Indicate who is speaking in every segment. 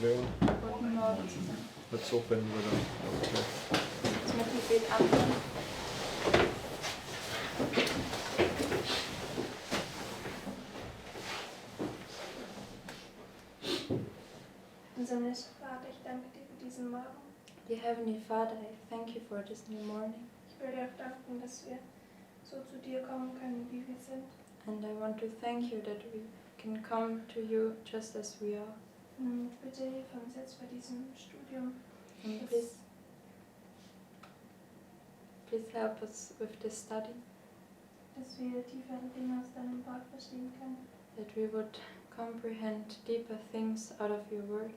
Speaker 1: everyone.
Speaker 2: Guten Morgen zusammen.
Speaker 1: Let's open with a prayer.
Speaker 2: Jetzt mit dem Gebet anfangen.
Speaker 3: Unser himmlischer Vater, ich danke dir für diesen Morgen.
Speaker 2: Dear Heavenly Father, I thank you for this new morning.
Speaker 3: Ich will dir auch danken, dass wir so zu dir kommen können, wie wir sind.
Speaker 2: And I want to thank you that we can come to you just as we are.
Speaker 3: Bitte hilf uns jetzt bei diesem Studium,
Speaker 2: And please help us with this study,
Speaker 3: dass wir tiefere Dinge aus deinem Wort verstehen können.
Speaker 2: that we would comprehend deeper things out of your word.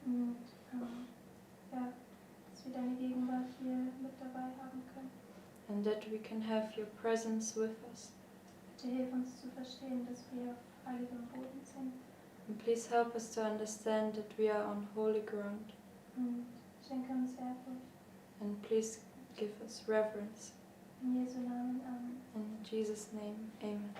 Speaker 3: Und ja, dass wir deine Gegenwart hier mit dabei haben können.
Speaker 2: And that we can have your presence with us.
Speaker 3: Bitte hilf uns zu verstehen, dass wir auf heiligem Boden sind.
Speaker 2: And please help us to understand that we are on holy ground.
Speaker 3: Und schenke uns Ehrfurcht.
Speaker 2: And please give us reverence.
Speaker 3: In Jesu Namen, Amen.
Speaker 2: In Jesus' name, amen.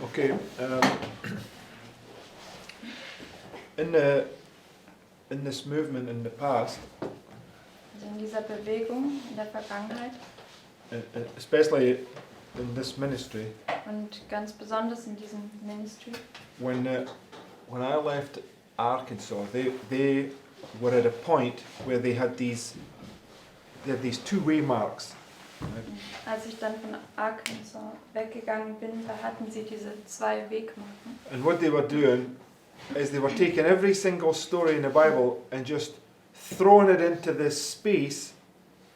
Speaker 1: Okay. In this movement in the past,
Speaker 2: Also in dieser Bewegung in der Vergangenheit
Speaker 1: especially in this ministry,
Speaker 2: und ganz besonders in diesem Ministry,
Speaker 1: when I left Arkansas, they were at a point where they had these two-way marks. Right?
Speaker 2: als ich dann von Arkansas weggegangen bin, da hatten sie diese 2 Wegmarken.
Speaker 1: And what they were doing is they were taking every single story in the Bible and just throwing it into this space,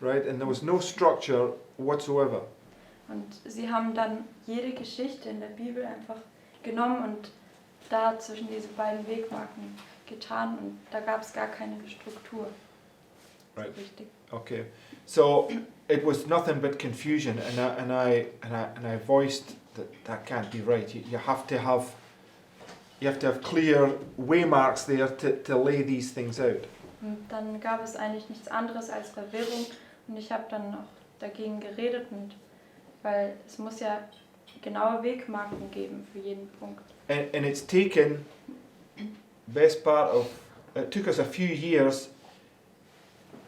Speaker 1: right? And there was no structure whatsoever.
Speaker 2: Und sie haben dann jede Geschichte in der Bibel einfach genommen und da zwischen diese beiden Wegmarken getan und da gab es gar keine Struktur.
Speaker 1: Right.
Speaker 2: So richtig.
Speaker 1: Okay, so it was nothing but confusion, and I voiced that can't be right. You have to have clear waymarks there to lay these things out.
Speaker 2: Und dann gab es eigentlich nichts anderes als Verwirrung und ich habe dann auch dagegen geredet, und weil es muss ja genaue Wegmarken geben für jeden Punkt.
Speaker 1: And it's taken best part of it took us a few years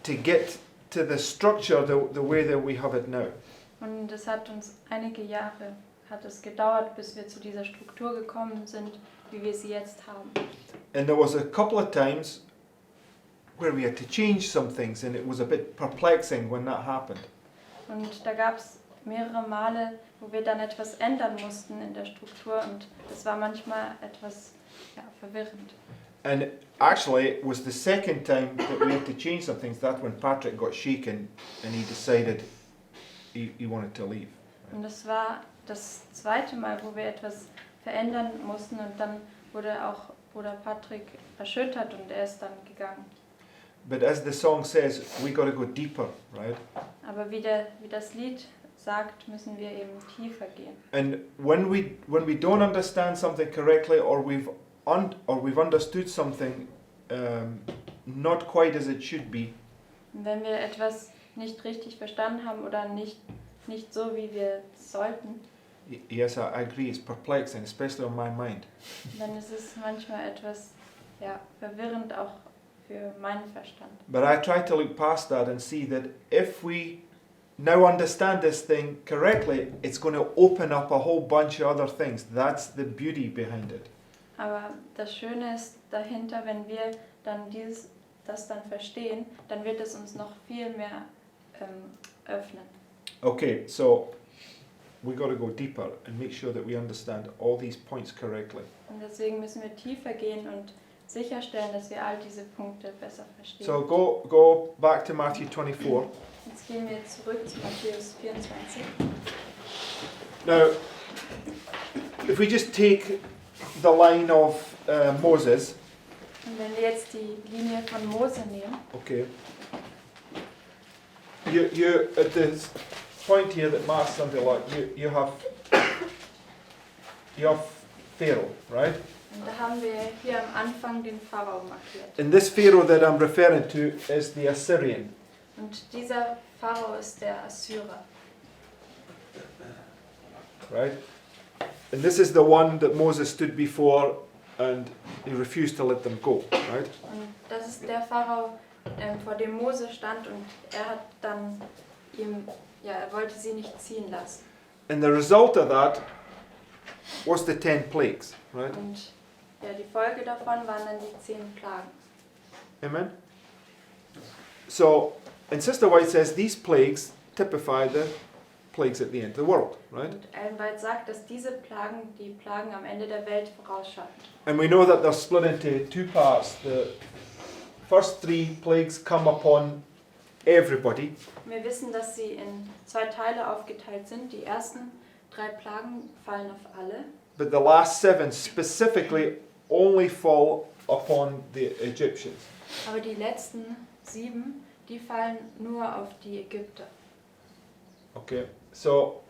Speaker 1: to get to the structure the way that we have it now.
Speaker 2: Und es hat uns einige Jahre gedauert, bis wir zu dieser Struktur gekommen sind, wie wir sie jetzt haben.
Speaker 1: And there was a couple of times where we had to change some things, and it was a bit perplexing when that happened.
Speaker 2: Und da gab es mehrere Male, wo wir dann etwas ändern mussten in der Struktur, und das war manchmal etwas verwirrend.
Speaker 1: And actually, it was the second time that we had to change some things. That's when Patrick got shaken and he decided he wanted to leave.
Speaker 2: Und das war das zweite Mal, wo wir etwas verändern mussten, und dann wurde auch Bruder Patrick erschüttert und er ist dann gegangen.
Speaker 1: But as the song says, we got to go deeper, right?
Speaker 2: Aber wie das Lied sagt, müssen wir eben tiefer gehen.
Speaker 1: And when we don't understand something correctly, or we've understood something not quite as it should be,
Speaker 2: Und wenn wir etwas nicht richtig verstanden haben oder nicht so, wie wir sollten,
Speaker 1: yes, I agree, it's perplexing, especially on my mind.
Speaker 2: dann ist es manchmal etwas verwirrend auch für meinen Verstand.
Speaker 1: But I try to look past that and see that if we now understand this thing correctly, it's going to open up a whole bunch of other things. That's the beauty behind it.
Speaker 2: Aber das Schöne ist dahinter, wenn wir dann das dann verstehen, dann wird es uns noch viel mehr öffnen.
Speaker 1: Okay, so we got to go deeper and make sure that we understand all these points correctly.
Speaker 2: Und deswegen müssen wir tiefer gehen und sicherstellen, dass wir all diese Punkte besser verstehen.
Speaker 1: So go back to Matthew 24.
Speaker 2: Jetzt gehen wir zurück zu Matthäus 24.
Speaker 1: Now, if we just take the line of Moses,
Speaker 2: Und wenn wir jetzt die Linie von Mose nehmen,
Speaker 1: okay, you at this point here that marks something like you have Pharaoh, right?
Speaker 2: Und da haben wir hier am Anfang den Pharao markiert.
Speaker 1: And this Pharaoh that I'm referring to is the Assyrian.
Speaker 2: Und dieser Pharao ist der Assyrer.
Speaker 1: Right? And this is the one that Moses stood before and he refused to let them go. Right?
Speaker 2: Und das ist der Pharao, vor dem Mose stand und er hat dann er wollte sie nicht ziehen lassen.
Speaker 1: And the result of that was the 10 plagues. Right?
Speaker 2: Und die Folge davon waren dann die 10 Plagen.
Speaker 1: Amen? So, and Sister White says these plagues typify the plagues at the end of the world, right?
Speaker 2: Und Ellen White sagt, dass diese Plagen die Plagen am Ende der Welt vorausschauen.
Speaker 1: And we know that they're split into two parts. The first 3 plagues come upon everybody,
Speaker 2: Wir wissen, dass sie in 2 Teile aufgeteilt sind. Die ersten 3 Plagen fallen auf alle,
Speaker 1: but the last 7 specifically only fall upon the Egyptians.
Speaker 2: aber die letzten 7, die fallen nur auf die Ägypter.
Speaker 1: Okay, so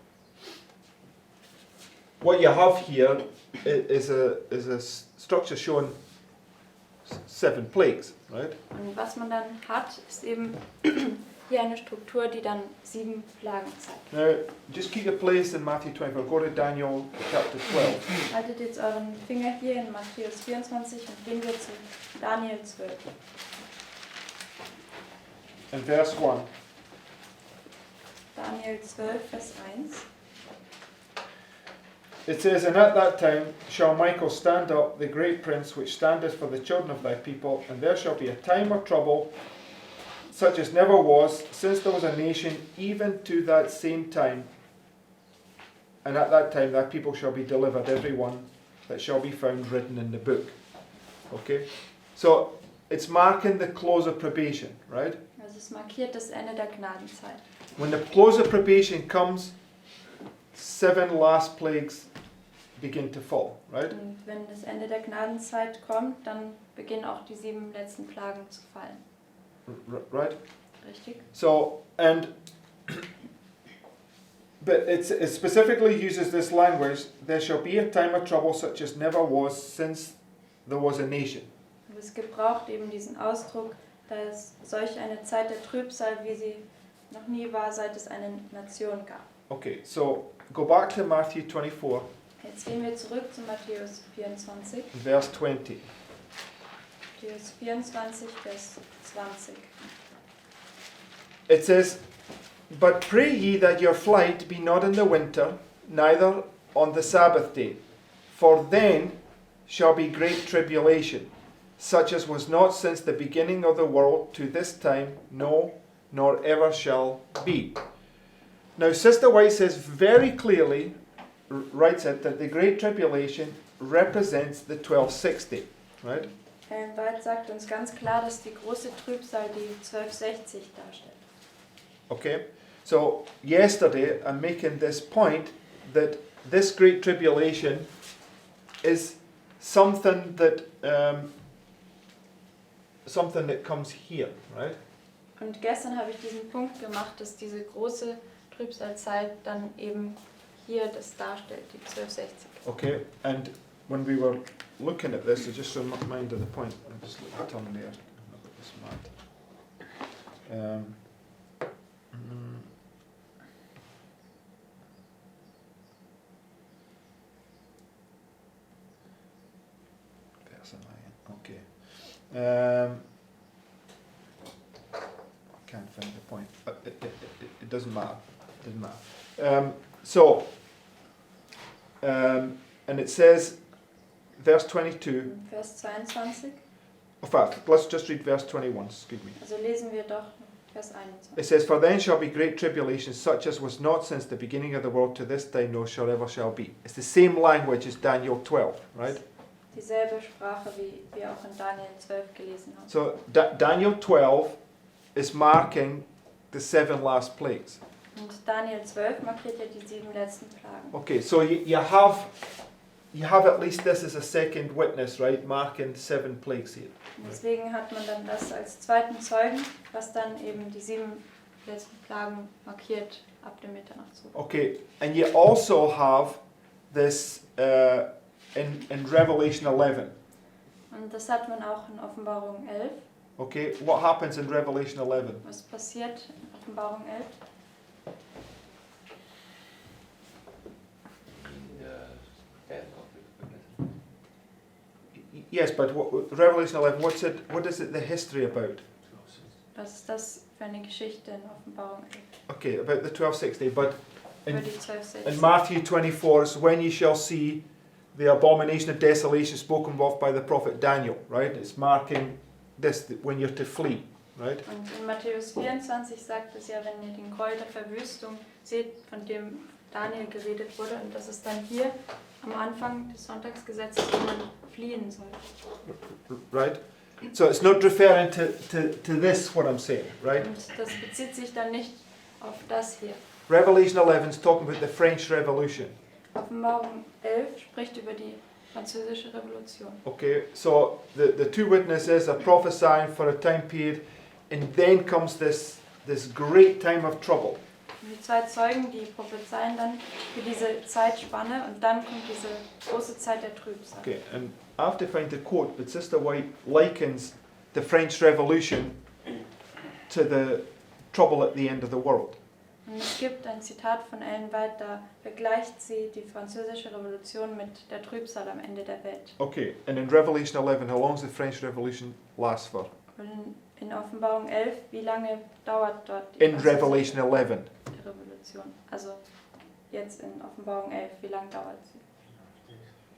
Speaker 1: what you have here is a structure showing 7 plagues, right?
Speaker 2: Und was man dann hat, ist eben hier eine Struktur, die dann 7 Plagen zeigt.
Speaker 1: Now, just keep your place in Matthew 24. Go to Daniel chapter 12.
Speaker 2: Haltet jetzt euren Finger hier in Matthäus 24 und gehen wir zu Daniel 12.
Speaker 1: And verse 1.
Speaker 2: Daniel 12, Vers 1.
Speaker 1: It says, And at that time shall Michael stand up, the great prince, which standeth for the children of thy people, and there shall be a time of trouble, such as never was, since there was a nation, even to that same time. And at that time thy people shall be delivered, every one that shall be found written in the book. Okay? So, it's marking the close of probation, right?
Speaker 2: Also es markiert das Ende der Gnadenzeit.
Speaker 1: When the close of probation comes, 7 last plagues begin to fall, right?
Speaker 2: Und wenn das Ende der Gnadenzeit kommt, dann beginnen auch die 7 letzten Plagen zu fallen.
Speaker 1: Right?
Speaker 2: Richtig?
Speaker 1: So, and but it specifically uses this language, there shall be a time of trouble such as never was since there was a nation.
Speaker 2: Und es gebraucht eben diesen Ausdruck, da es solch eine Zeit der Trübsal, wie sie noch nie war, seit es eine Nation gab.
Speaker 1: Okay, so go back to Matthew 24,
Speaker 2: Jetzt gehen wir zurück zu Matthäus 24.
Speaker 1: verse 20.
Speaker 2: Matthäus 24, Vers 20.
Speaker 1: It says, But pray ye that your flight be not in the winter, neither on the Sabbath day, for then shall be great tribulation, such as was not since the beginning of the world to this time, no, nor ever shall be. Now, Sister White says very clearly, writes it, that the Great Tribulation represents the 1260, right?
Speaker 2: Ellen White sagt uns ganz klar, dass die große Trübsal die 1260 darstellt.
Speaker 1: Okay, so yesterday I'm making this point that this Great Tribulation is something that comes here, right?
Speaker 2: Und gestern habe ich diesen Punkt gemacht, dass diese große Trübsalzeit dann eben hier das darstellt, die 1260.
Speaker 1: Okay, and when we were looking at this, I just reminded the point. I'm just turn there. I'm not this mad. Verse 9. Okay. I can't find the point. It doesn't matter. It doesn't matter. And it says, verse 22.
Speaker 2: Vers 22.
Speaker 1: In fact, let's just read verse 21. Excuse me.
Speaker 2: Also lesen wir doch Vers 21.
Speaker 1: It says, For then shall be great tribulation, such as was not since the beginning of the world to this day, no shall ever shall be. It's the same language as Daniel 12, right?
Speaker 2: Dieselbe Sprache, wie wir auch in Daniel 12 gelesen haben.
Speaker 1: So Daniel 12 is marking the 7 last plagues.
Speaker 2: Und Daniel 12 markiert ja die 7 letzten Plagen.
Speaker 1: Okay, so you have at least this as a second witness, right? Marking 7 plagues here.
Speaker 2: Und deswegen hat man dann das als zweiten Zeugen, was dann eben die 7 letzten Plagen markiert ab dem Mitternachtszug.
Speaker 1: Okay, and you also have this in Revelation 11.
Speaker 2: Und das hat man auch in Offenbarung 11.
Speaker 1: Okay, what happens in Revelation 11?
Speaker 2: Was passiert in Offenbarung 11?
Speaker 1: Yes, but Revelation 11, what is it the history about?
Speaker 2: Was ist das für eine Geschichte in Offenbarung 11?
Speaker 1: Okay, about the 1260, but
Speaker 2: Über
Speaker 1: in,
Speaker 2: die
Speaker 1: in
Speaker 2: 1260.
Speaker 1: Matthew 24, it's when you shall see the abomination of desolation spoken of by the prophet Daniel, right? It's marking this, when you're to flee, right?
Speaker 2: Und in Matthäus 24 sagt es ja, wenn ihr den Gräuel der Verwüstung seht, von dem Daniel geredet wurde, und das ist dann hier am Anfang des Sonntagsgesetzes, wo man fliehen soll.
Speaker 1: Right? So it's not referring to this, what I'm saying, right?
Speaker 2: Und das bezieht sich dann nicht auf das hier.
Speaker 1: Revelation 11 is talking about the French Revolution.
Speaker 2: Offenbarung 11 spricht über die französische Revolution.
Speaker 1: Okay, so the two witnesses are prophesying for a time period, and then comes this great time of trouble.
Speaker 2: Und die zwei Zeugen, die prophezeien dann für diese Zeitspanne, und dann kommt diese große Zeit der Trübsal.
Speaker 1: Okay, and I have to find the quote, but Sister White likens the French Revolution to the trouble at the end of the world.
Speaker 2: Und es gibt ein Zitat von Ellen White, da vergleicht sie die französische Revolution mit der Trübsal am Ende der Welt.
Speaker 1: Okay, and in Revelation 11, how long does the French Revolution last for?
Speaker 2: Und in Offenbarung 11, wie lange dauert dort die
Speaker 1: In Revelation 11.
Speaker 2: Revolution? Also jetzt in Offenbarung 11, wie lange dauert sie?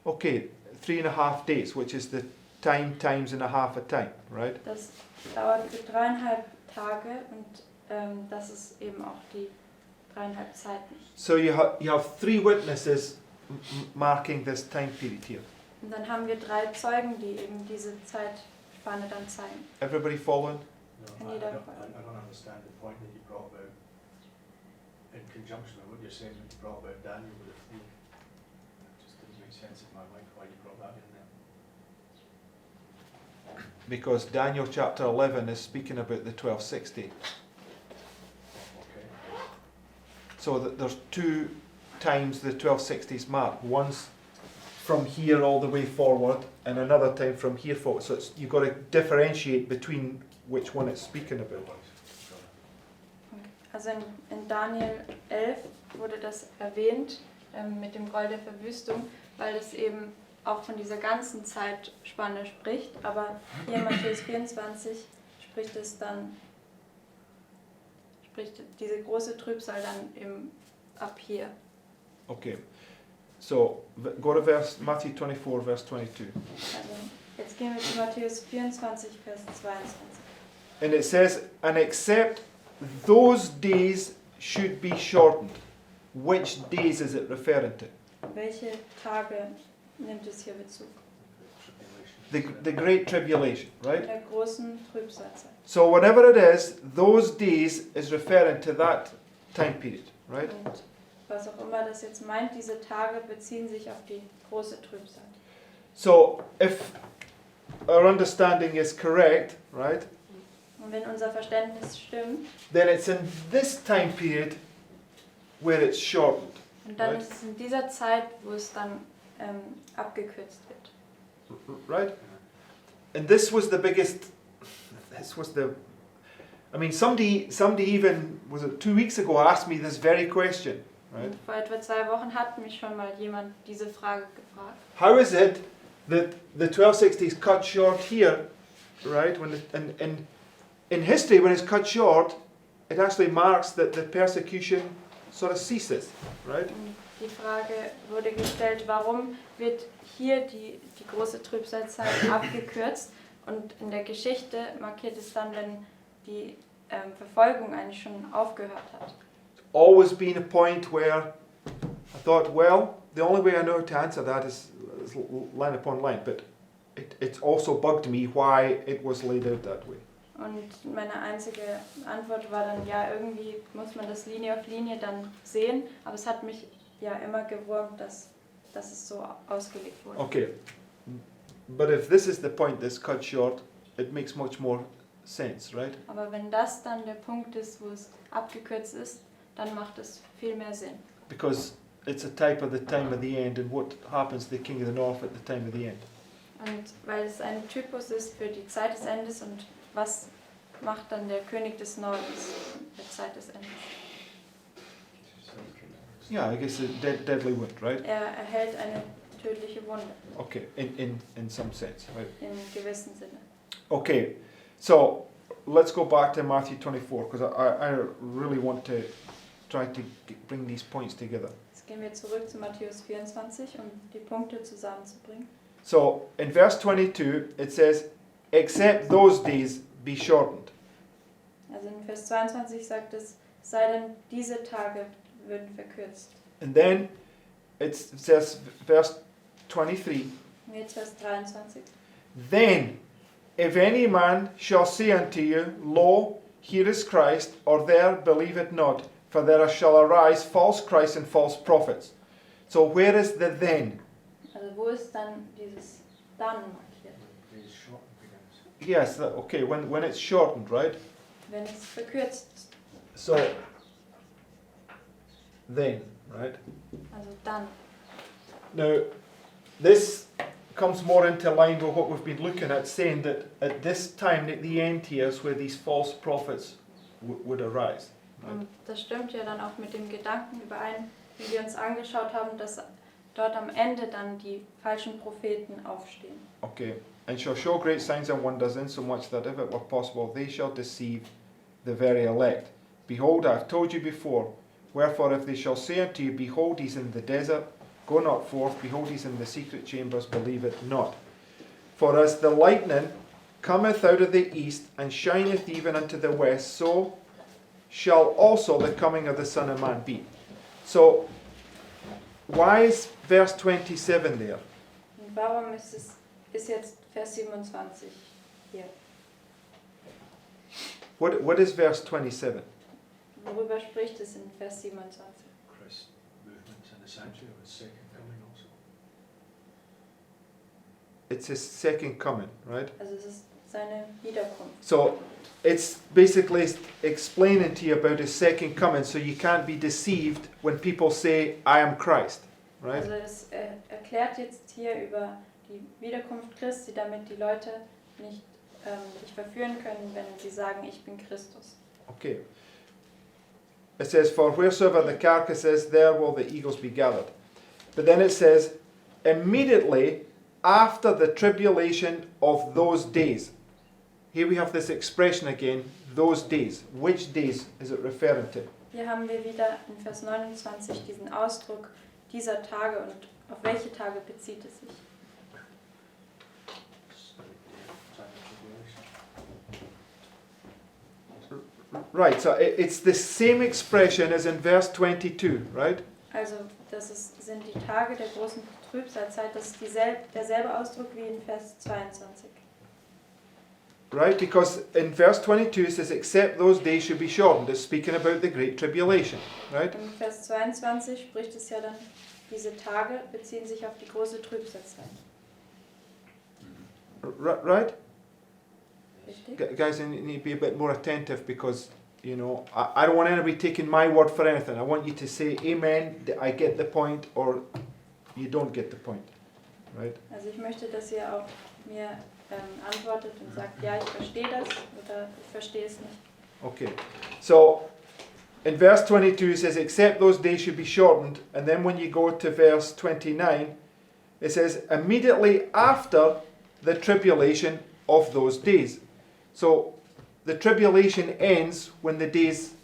Speaker 1: Okay, 3.5 days, which is the time times and a half a time, right?
Speaker 2: Das dauert für 3,5 Tage, und das ist eben auch die 3,5 Zeiten.
Speaker 1: So you have three witnesses marking this time period here.
Speaker 2: Und dann haben wir 3 Zeugen, die eben diese Zeitspanne dann zeigen.
Speaker 1: Everybody following?
Speaker 2: Can you don't-
Speaker 4: I don't understand the point that you brought about in conjunction with what you're saying when you brought about Daniel with the flee. It just didn't make sense in my mind why you brought that in there.
Speaker 1: Because Daniel chapter 11 is speaking about the 1260.
Speaker 4: Okay.
Speaker 1: So that there's 2 times the 1260s mark. One's from here all the way forward, and another time from here forward. So you've got to differentiate between which one it's speaking about.
Speaker 2: Also in Daniel 11 wurde das erwähnt mit dem Gräuel der Verwüstung, weil es eben auch von dieser ganzen Zeitspanne spricht. Aber hier in Matthäus 24 spricht diese große Trübsal dann eben ab hier.
Speaker 1: Okay. So go to Matthew 24, verse 22.
Speaker 2: Also jetzt gehen wir zu Matthäus 24, Vers 22.
Speaker 1: And it says, and except those days should be shortened. Which days is it referring to?
Speaker 2: Welche Tage nimmt es hier Bezug?
Speaker 1: The Great Tribulation,
Speaker 2: In
Speaker 1: right?
Speaker 2: der großen Trübsalzeit.
Speaker 1: So whatever it is, those days is referring to that time period, right?
Speaker 2: Und was auch immer das jetzt meint, diese Tage beziehen sich auf die große Trübsal.
Speaker 1: So if our understanding is correct, right,
Speaker 2: Und wenn unser Verständnis stimmt,
Speaker 1: then it's in this time period where it's shortened,
Speaker 2: und dann
Speaker 1: Right.
Speaker 2: ist es in dieser Zeit, wo es dann abgekürzt wird.
Speaker 1: right? And this was the biggest, I mean, somebody even, was it 2 weeks ago, asked me this very question, right?
Speaker 2: Und vor etwa 2 Wochen hat mich schon mal jemand diese Frage gefragt.
Speaker 1: How is it that the 1260s cut short here, right? When in history, when it's cut short, it actually marks that the persecution sort of ceases, right?
Speaker 2: Und die Frage wurde gestellt, warum wird hier die große Trübsalzeit abgekürzt, und in der Geschichte markiert es dann, wenn die Verfolgung eigentlich schon aufgehört hat.
Speaker 1: Always been a point where I thought, well, the only way I know to answer that is line upon line, but it's also bugged me why it was laid out that way.
Speaker 2: Und meine einzige Antwort war dann, ja, irgendwie muss man das Linie auf Linie dann sehen, aber es hat mich ja immer gewurmt, dass es so ausgelegt wurde.
Speaker 1: Okay, but if this is the point that's cut short, it makes much more sense, right?
Speaker 2: Aber wenn das dann der Punkt ist, wo es abgekürzt ist, dann macht es viel mehr Sinn.
Speaker 1: Because it's a type of the time of the end and what happens to the king of the north at the time of the end.
Speaker 2: Und weil es ein Typus ist für die Zeit des Endes und was macht dann der König des Nordens in der Zeit des Endes?
Speaker 1: Yeah, I guess a deadly wound, right?
Speaker 2: Er erhält eine tödliche Wunde,
Speaker 1: Okay, in some sense, right?
Speaker 2: in gewissem Sinne.
Speaker 1: Okay, so let's go back to Matthew 24 because I really want to try to bring these points together.
Speaker 2: Jetzt gehen wir zurück zu Matthäus 24, um die Punkte zusammenzubringen.
Speaker 1: So in verse 22 it says, except those days be shortened.
Speaker 2: Also in Vers 22 sagt es, sei denn diese Tage würden verkürzt.
Speaker 1: And then it says, verse 23,
Speaker 2: Und jetzt Vers 23.
Speaker 1: then if any man shall say unto you, Lo, here is Christ, or there, believe it not, for there shall arise false Christs and false prophets. So where is the then?
Speaker 2: Also wo ist dann dieses dann markiert?
Speaker 4: These short begins.
Speaker 1: Yes, okay, when it's shortened, right?
Speaker 2: Wenn es verkürzt ist.
Speaker 1: So, then, right?
Speaker 2: Also dann.
Speaker 1: Now, this comes more into line with what we've been looking at, saying that at this time, at the end here, is where these false prophets would arise. Right?
Speaker 2: Und das stimmt ja dann auch mit dem Gedanken überein, wie wir uns angeschaut haben, dass dort am Ende dann die falschen Propheten aufstehen.
Speaker 1: Okay. And shall show great signs and wonders, insomuch that if it were possible, they shall deceive the very elect. Behold, I have told you before. Wherefore, if they shall say unto you, Behold, he's in the desert, go not forth. Behold, he's in the secret chambers, believe it not. For as the lightning cometh out of the east, and shineth even unto the west, so shall also the coming of the Son of Man be. So, why is verse 27 there?
Speaker 2: Und warum ist jetzt Vers 27 hier?
Speaker 1: What is verse 27?
Speaker 2: Worüber spricht es in Vers 27?
Speaker 4: Christ's movement and the sanctuary of his second coming also.
Speaker 1: It's his second coming, right?
Speaker 2: Also es ist seine Wiederkunft.
Speaker 1: So it's basically explaining to you about his second coming, so you can't be deceived when people say, I am Christ, right?
Speaker 2: Also es erklärt jetzt hier über die Wiederkunft Christi, damit die Leute nicht sich verführen können, wenn sie sagen, ich bin Christus.
Speaker 1: Okay. It says, for wheresoever the carcass is, there will the eagles be gathered. But then it says, immediately after the tribulation of those days. Here we have this expression again, those days. Which days is it referring to?
Speaker 2: Hier haben wir wieder in Vers 29 diesen Ausdruck dieser Tage und auf welche Tage bezieht es sich?
Speaker 1: Right, so it's the same expression as in verse 22, right?
Speaker 2: Also sind die Tage der großen Trübsalzeit, das ist derselbe Ausdruck wie in Vers 22.
Speaker 1: Right, because in verse 22 it says, except those days should be shortened. It's speaking about the great tribulation, right?
Speaker 2: In Vers 22 spricht es ja dann, diese Tage beziehen sich auf die große Trübsalzeit.
Speaker 1: Right?
Speaker 2: Richtig?
Speaker 1: Guys, you need to be a bit more attentive because, you know, I don't want anybody taking my word for anything. I want you to say, amen, I get the point, or you don't get the point, right?
Speaker 2: Also ich möchte, dass ihr auch mir antwortet und sagt, ja, ich verstehe das oder ich verstehe es nicht.
Speaker 1: Okay, so in verse 22 it says, except those days should be shortened, and then when you go to verse 29, it says, immediately after the tribulation of those days. So the tribulation ends when the days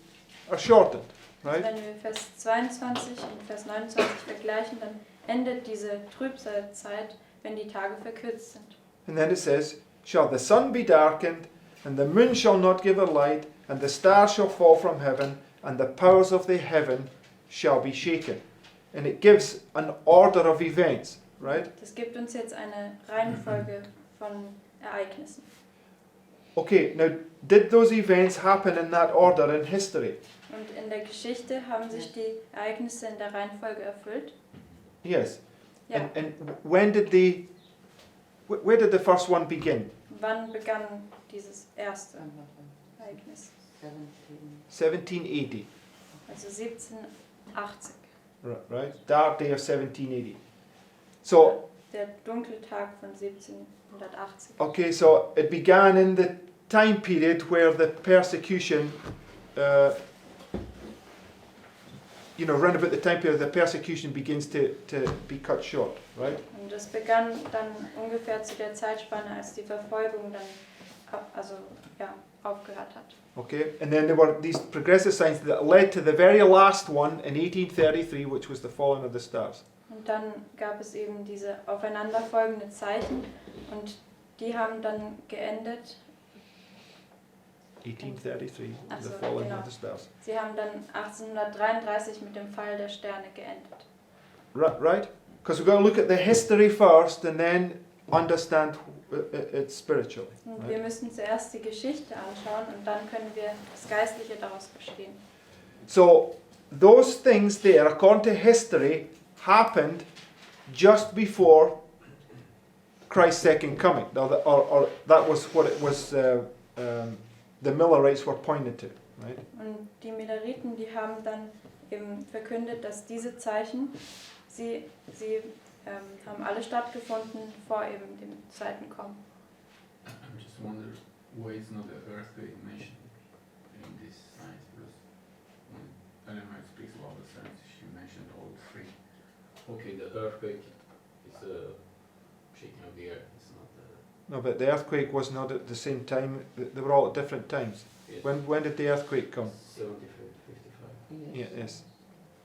Speaker 1: are shortened, right?
Speaker 2: Wenn wir Vers 22 und Vers 29 vergleichen, dann endet diese Trübsalzeit, wenn die Tage verkürzt sind.
Speaker 1: And then it says, shall the sun be darkened, and the moon shall not give her light, and the stars shall fall from heaven, and the powers of the heaven shall be shaken. And it gives an order of events, right?
Speaker 2: Das gibt uns jetzt eine Reihenfolge von Ereignissen.
Speaker 1: Okay, now did those events happen in that order in history?
Speaker 2: Und in der Geschichte haben sich die Ereignisse in der Reihenfolge erfüllt.
Speaker 1: Yes.
Speaker 2: Ja.
Speaker 1: And when did they, where did the first one begin?
Speaker 2: Wann begann dieses erste Ereignis?
Speaker 1: 1780.
Speaker 2: Also 1780.
Speaker 1: Right? Dark day of 1780. So,
Speaker 2: Der dunkle Tag von 1780.
Speaker 1: okay, so it began in the time period where the persecution, round about the time period the persecution begins to be cut short, right?
Speaker 2: Und das begann dann ungefähr zu der Zeitspanne, als die Verfolgung dann aufgehört hat.
Speaker 1: Okay, and then there were these progressive signs that led to the very last one in 1833, which was the falling of the stars.
Speaker 2: Und dann gab es eben diese aufeinanderfolgenden Zeichen und die haben dann geendet.
Speaker 1: 1833,
Speaker 2: Ach
Speaker 1: the
Speaker 2: so,
Speaker 1: falling
Speaker 2: genau.
Speaker 1: of the stars.
Speaker 2: Sie haben dann 1833 mit dem Fall der Sterne geendet.
Speaker 1: Right? Because we're going to look at the history first and then understand it spiritually.
Speaker 2: Und wir müssen zuerst die Geschichte anschauen und dann können wir das Geistliche daraus verstehen.
Speaker 1: So, those things there, according to history, happened just before Christ's second coming. Now, or that was what it was. The Millerites were pointed to, right?
Speaker 2: Und die Milleriten, die haben dann eben verkündet, dass diese Zeichen, sie haben alle stattgefunden vor eben dem zweiten Kommen.
Speaker 5: I'm just wondering why is not the earthquake mentioned in this science, because when Ellen White speaks about the science, she mentioned all three. Okay, the earthquake is a shaking of the earth. It's not the
Speaker 1: No, but the earthquake was not at the same time. They were all at different times.
Speaker 5: yes,
Speaker 1: When did the earthquake come?
Speaker 5: 75, 55.
Speaker 1: Yeah, yes.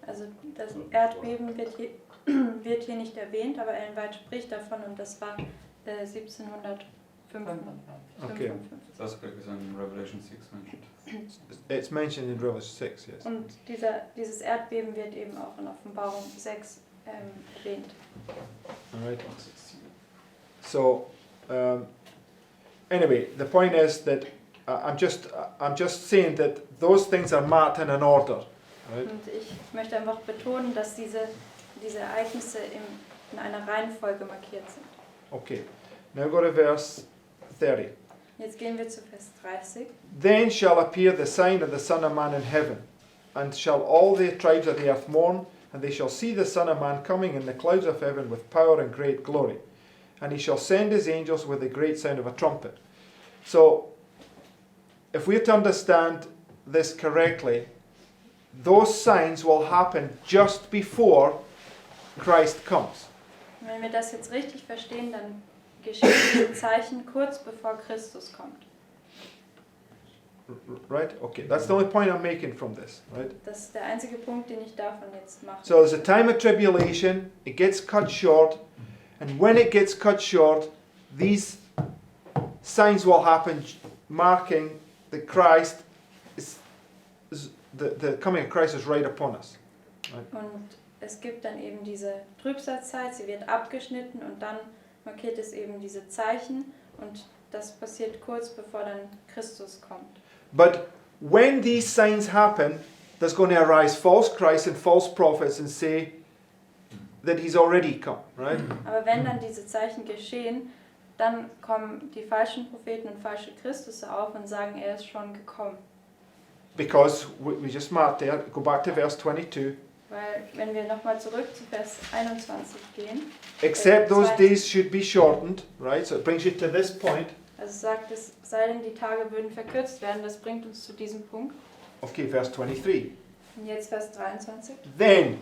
Speaker 2: Also das Erdbeben wird hier nicht erwähnt, aber Ellen White spricht davon und das war 1755.
Speaker 1: Okay.
Speaker 6: That's because in Revelation 6 mentioned.
Speaker 1: It's mentioned in Revelation 6, yes.
Speaker 2: Und dieses Erdbeben wird eben auch in Offenbarung 6 erwähnt.
Speaker 1: All right. So, anyway, the point is that I'm just saying that those things are marked in an order, right?
Speaker 2: Und ich möchte einfach betonen, dass diese Ereignisse in einer Reihenfolge markiert sind.
Speaker 1: Okay. Now go to verse 30.
Speaker 2: Jetzt gehen wir zu Vers 30.
Speaker 1: Then shall appear the sign of the Son of Man in heaven, and shall all the tribes of the earth mourn, and they shall see the Son of Man coming in the clouds of heaven with power and great glory. And he shall send his angels with a great sound of a trumpet. So, if we're to understand this correctly, those signs will happen just before Christ comes.
Speaker 2: Und wenn wir das jetzt richtig verstehen, dann geschehen diese Zeichen kurz bevor Christus kommt.
Speaker 1: Right? Okay, that's the only point I'm making from this, right?
Speaker 2: Das ist der einzige Punkt, den ich davon jetzt mache.
Speaker 1: So there's a time of tribulation, it gets cut short, and when it gets cut short, these signs will happen marking that Christ is the coming of Christ is right upon us. Right?
Speaker 2: Und es gibt dann eben diese Trübsalzeit, sie wird abgeschnitten und dann markiert es eben diese Zeichen und das passiert kurz bevor dann Christus kommt.
Speaker 1: But when these signs happen, there's going to arise false Christs and false prophets and say that he's already come, right?
Speaker 2: Aber wenn dann diese Zeichen geschehen, dann kommen die falschen Propheten und falsche Christusse auf und sagen, er ist schon gekommen.
Speaker 1: Because we just marked there, go back to verse 22.
Speaker 2: Weil wenn wir nochmal zurück zu Vers 21 gehen,
Speaker 1: Except those days should be shortened, right? So it brings you to this point.
Speaker 2: also sagt es, sei denn die Tage würden verkürzt werden, das bringt uns zu diesem Punkt.
Speaker 1: Okay, verse 23.
Speaker 2: Und jetzt Vers 23.
Speaker 1: Then,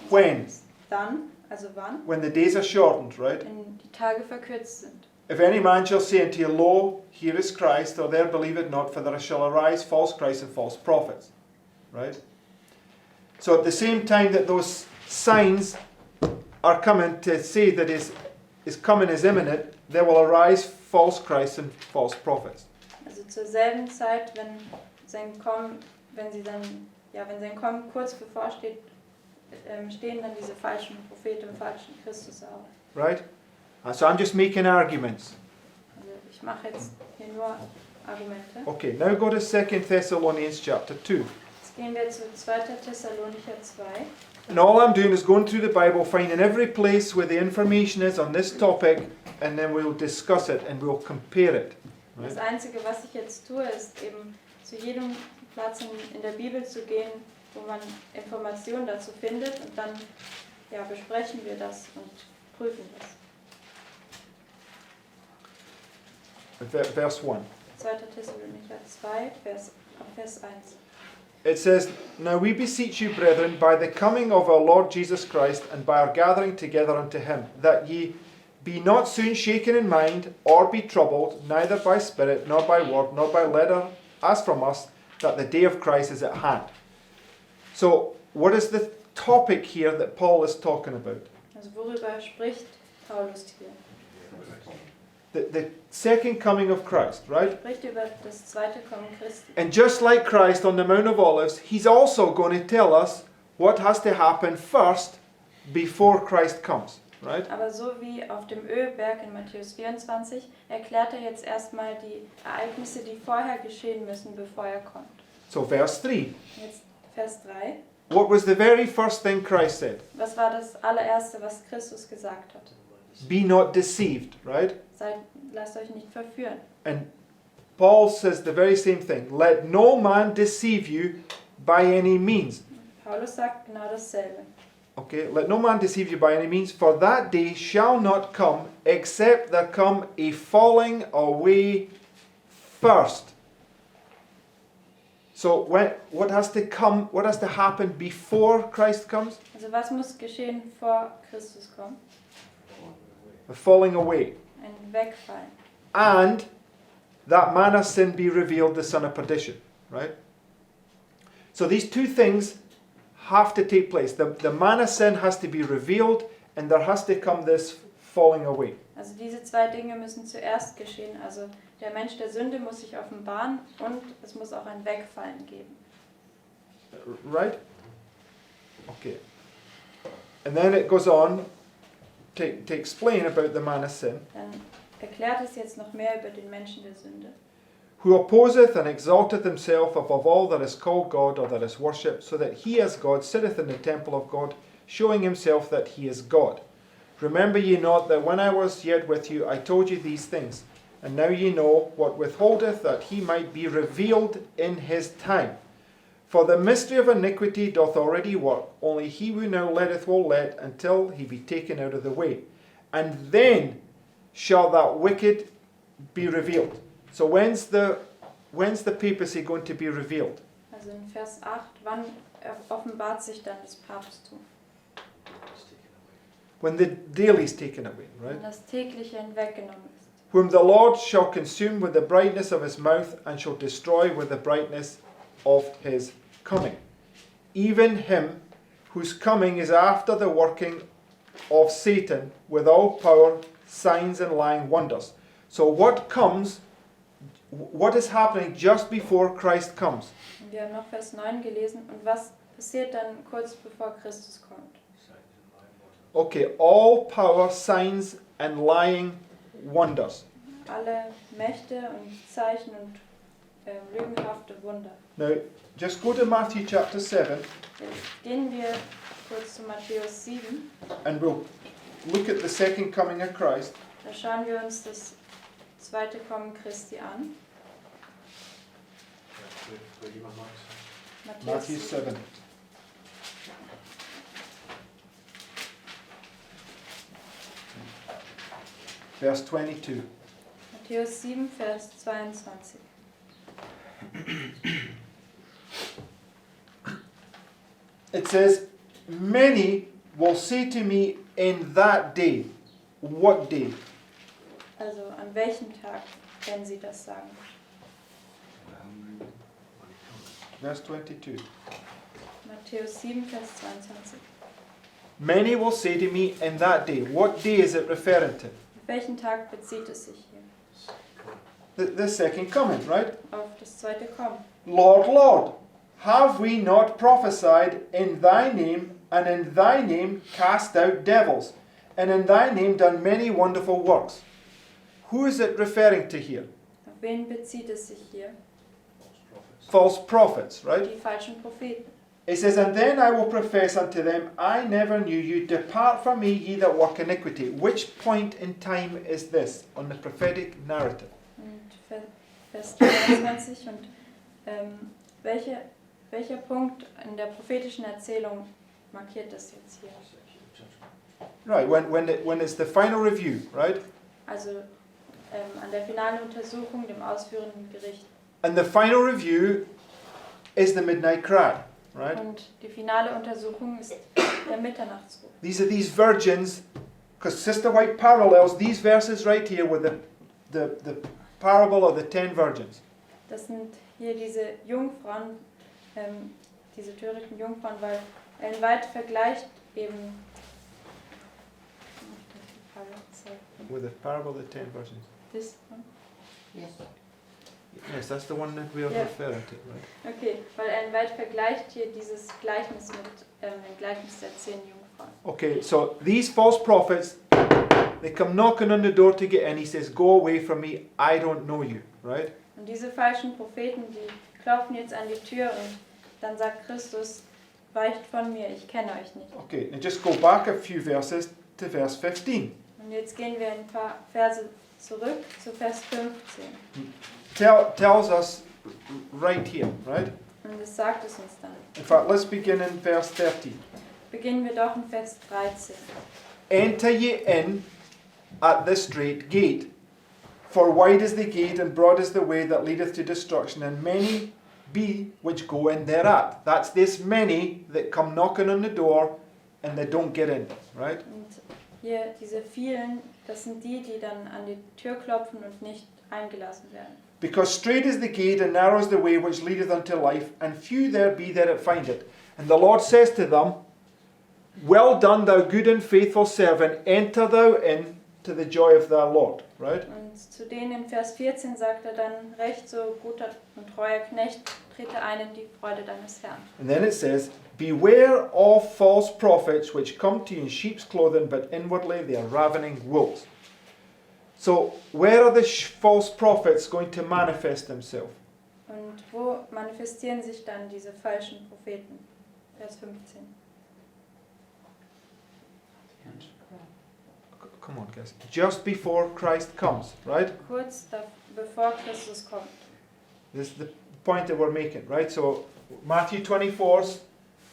Speaker 1: when?
Speaker 2: Dann, also wann?
Speaker 1: When the days are shortened, right?
Speaker 2: Wenn die Tage verkürzt sind.
Speaker 1: If any man shall say unto you, Lo, here is Christ, or there believe it not, for there shall arise false Christs and false prophets. Right? So at the same time that those signs are coming to say that his coming is imminent, there will arise false Christs and false prophets.
Speaker 2: Also zur selben Zeit, wenn sein Kommen kurz bevorsteht, stehen dann diese falschen Propheten und falschen Christus auf.
Speaker 1: Right? So I'm just making arguments.
Speaker 2: Also ich mache jetzt hier nur Argumente.
Speaker 1: Okay, now go to 2 Thessalonians chapter 2.
Speaker 2: Jetzt gehen wir zu 2. Thessalonicher 2.
Speaker 1: And all I'm doing is going through the Bible, finding every place where the information is on this topic, and then we'll discuss it and we'll compare it.
Speaker 2: Das
Speaker 1: Right?
Speaker 2: Einzige, was ich jetzt tue, ist eben zu jedem Platz in der Bibel zu gehen, wo man Informationen dazu findet und dann besprechen wir das und prüfen das.
Speaker 1: Verse 1.
Speaker 2: 2. Thessalonicher 2, Vers 1.
Speaker 1: It says, Now we beseech you, brethren, by the coming of our Lord Jesus Christ, and by our gathering together unto him, that ye be not soon shaken in mind, or be troubled, neither by spirit, nor by word, nor by letter, as from us, that the day of Christ is at hand. So, what is the topic here that Paul is talking about?
Speaker 2: Also worüber spricht Paulus hier?
Speaker 1: The second coming of Christ, right?
Speaker 2: Spricht über das zweite Kommen Christi.
Speaker 1: And just like Christ on the Mount of Olives, he's also going to tell us what has to happen first before Christ comes, right?
Speaker 2: Aber so wie auf dem Ölberg in Matthäus 24 erklärt er jetzt erstmal die Ereignisse, die vorher geschehen müssen, bevor er kommt.
Speaker 1: So verse 3.
Speaker 2: Jetzt Vers 3.
Speaker 1: What was the very first thing Christ said?
Speaker 2: Was war das allererste, was Christus gesagt hat?
Speaker 1: Be not deceived, right?
Speaker 2: Lasst euch nicht verführen.
Speaker 1: And Paul says the very same thing. Let no man deceive you by any means.
Speaker 2: Paulus sagt genau dasselbe.
Speaker 1: Okay, let no man deceive you by any means, for that day shall not come, except there come a falling away first. So what has to happen before Christ comes?
Speaker 2: Also was muss geschehen, bevor Christus kommt?
Speaker 1: A falling away.
Speaker 2: Ein Wegfallen.
Speaker 1: And that man of sin be revealed, the son of perdition. Right? So these two things have to take place. The man of sin has to be revealed, and there has to come this falling away.
Speaker 2: Also diese zwei Dinge müssen zuerst geschehen. Also der Mensch der Sünde muss sich offenbaren und es muss auch ein Wegfallen geben.
Speaker 1: Right? Okay. And then it goes on to explain about the man of sin.
Speaker 2: Dann erklärt es jetzt noch mehr über den Menschen der Sünde.
Speaker 1: Who opposeth and exalteth himself above all that is called God or that is worshipped, so that he as God sitteth in the temple of God, showing himself that he is God. Remember ye not that when I was yet with you, I told you these things, and now ye know what withholdeth, that he might be revealed in his time. For the mystery of iniquity doth already work, only he who now letteth will let, until he be taken out of the way. And then shall that wicked be revealed. So when's the papacy going to be revealed?
Speaker 2: Also in Vers 8, wann offenbart sich dann das Papsttum?
Speaker 1: When the daily is taken away, right?
Speaker 2: Wenn das tägliche hinweggenommen ist.
Speaker 1: Whom the Lord shall consume with the brightness of his mouth, and shall destroy with the brightness of his coming. Even him whose coming is after the working of Satan with all power, signs and lying wonders. So what is happening just before Christ comes?
Speaker 2: Und wir haben noch Vers 9 gelesen. Und was passiert dann kurz bevor Christus kommt?
Speaker 1: Okay, all power, signs and lying wonders.
Speaker 2: Alle Mächte und Zeichen und lügenhafte Wunder.
Speaker 1: Now, just go to Matthew chapter 7
Speaker 2: Jetzt gehen wir kurz zu Matthäus 7.
Speaker 1: and we'll look at the second coming of Christ.
Speaker 2: Da schauen wir uns das zweite Kommen Christi an.
Speaker 1: Matthew 7. Verse 22.
Speaker 2: Matthäus 7, Vers 22.
Speaker 1: It says, many will say to me in that day. What day?
Speaker 2: Also an welchem Tag werden sie das sagen?
Speaker 1: Verse 22.
Speaker 2: Matthäus 7, Vers 22.
Speaker 1: Many will say to me in that day. What day is it referring to?
Speaker 2: Auf welchen Tag bezieht es sich hier?
Speaker 1: The second coming, right?
Speaker 2: Auf das zweite Kommen.
Speaker 1: Lord, Lord, have we not prophesied in thy name, and in thy name cast out devils, and in thy name done many wonderful works? Who is it referring to here?
Speaker 2: Auf wen bezieht es sich hier?
Speaker 1: False prophets, right?
Speaker 2: Die falschen Propheten.
Speaker 1: It says, and then I will profess unto them, I never knew you, depart from me, ye that work iniquity. Which point in time is this on the prophetic narrative?
Speaker 2: Und Vers 23 und welche Welcher Punkt in der prophetischen Erzählung markiert das jetzt hier?
Speaker 1: Right, when it's the final review, right?
Speaker 2: Also an der finalen Untersuchung, dem ausführenden Gericht.
Speaker 1: And the final review is the midnight cry, right?
Speaker 2: Und die finale Untersuchung ist der Mitternachtsruf.
Speaker 1: These are these virgins, because Sister White parallels these verses right here with the parable of the 10 virgins.
Speaker 2: Das sind hier diese Jungfrauen, diese törichten Jungfrauen, weil Ellen White vergleicht eben
Speaker 1: With the parable of the 10 virgins.
Speaker 2: this one.
Speaker 1: Yes, that's the one that we are
Speaker 2: Yeah.
Speaker 1: referring to, right?
Speaker 2: Okay, weil Ellen White vergleicht hier dieses Gleichnis mit dem Gleichnis der 10 Jungfrauen.
Speaker 1: Okay, so these false prophets, they come knocking on the door to get in. He says, go away from me, I don't know you, right?
Speaker 2: Und diese falschen Propheten, die klopfen jetzt an die Tür und dann sagt Christus, weicht von mir, ich kenne euch nicht.
Speaker 1: Okay, now just go back a few verses to verse 15.
Speaker 2: Und jetzt gehen wir ein paar Verse zurück zu Vers 15.
Speaker 1: Tells us right here, right?
Speaker 2: Und es sagt es uns dann.
Speaker 1: In fact, let's begin in verse 13.
Speaker 2: Beginnen wir doch in Vers 13.
Speaker 1: Enter ye in at the strait gate, for wide is the gate and broad is the way that leadeth to destruction, and many be which go in thereat. That's this many that come knocking on the door and they don't get in, right?
Speaker 2: Und hier diese vielen, das sind die, die dann an die Tür klopfen und nicht eingelassen werden.
Speaker 1: Because strait is the gate and narrow is the way which leadeth unto life, and few there be that find it. And the Lord says to them, well done, thou good and faithful servant, enter thou in to the joy of thy Lord, right?
Speaker 2: Und zu denen in Vers 14 sagt er dann, recht so guter und treuer Knecht, trete ein in die Freude deines Herrn.
Speaker 1: And then it says, beware of false prophets which come to you in sheep's clothing, but inwardly they are ravening wolves. So, where are the false prophets going to manifest themselves?
Speaker 2: Und wo manifestieren sich dann diese falschen Propheten? Vers 15.
Speaker 1: Come on, guys. Just before Christ comes, right?
Speaker 2: Kurz bevor Christus kommt.
Speaker 1: This is the point that we're making, right? So, Matthew 24's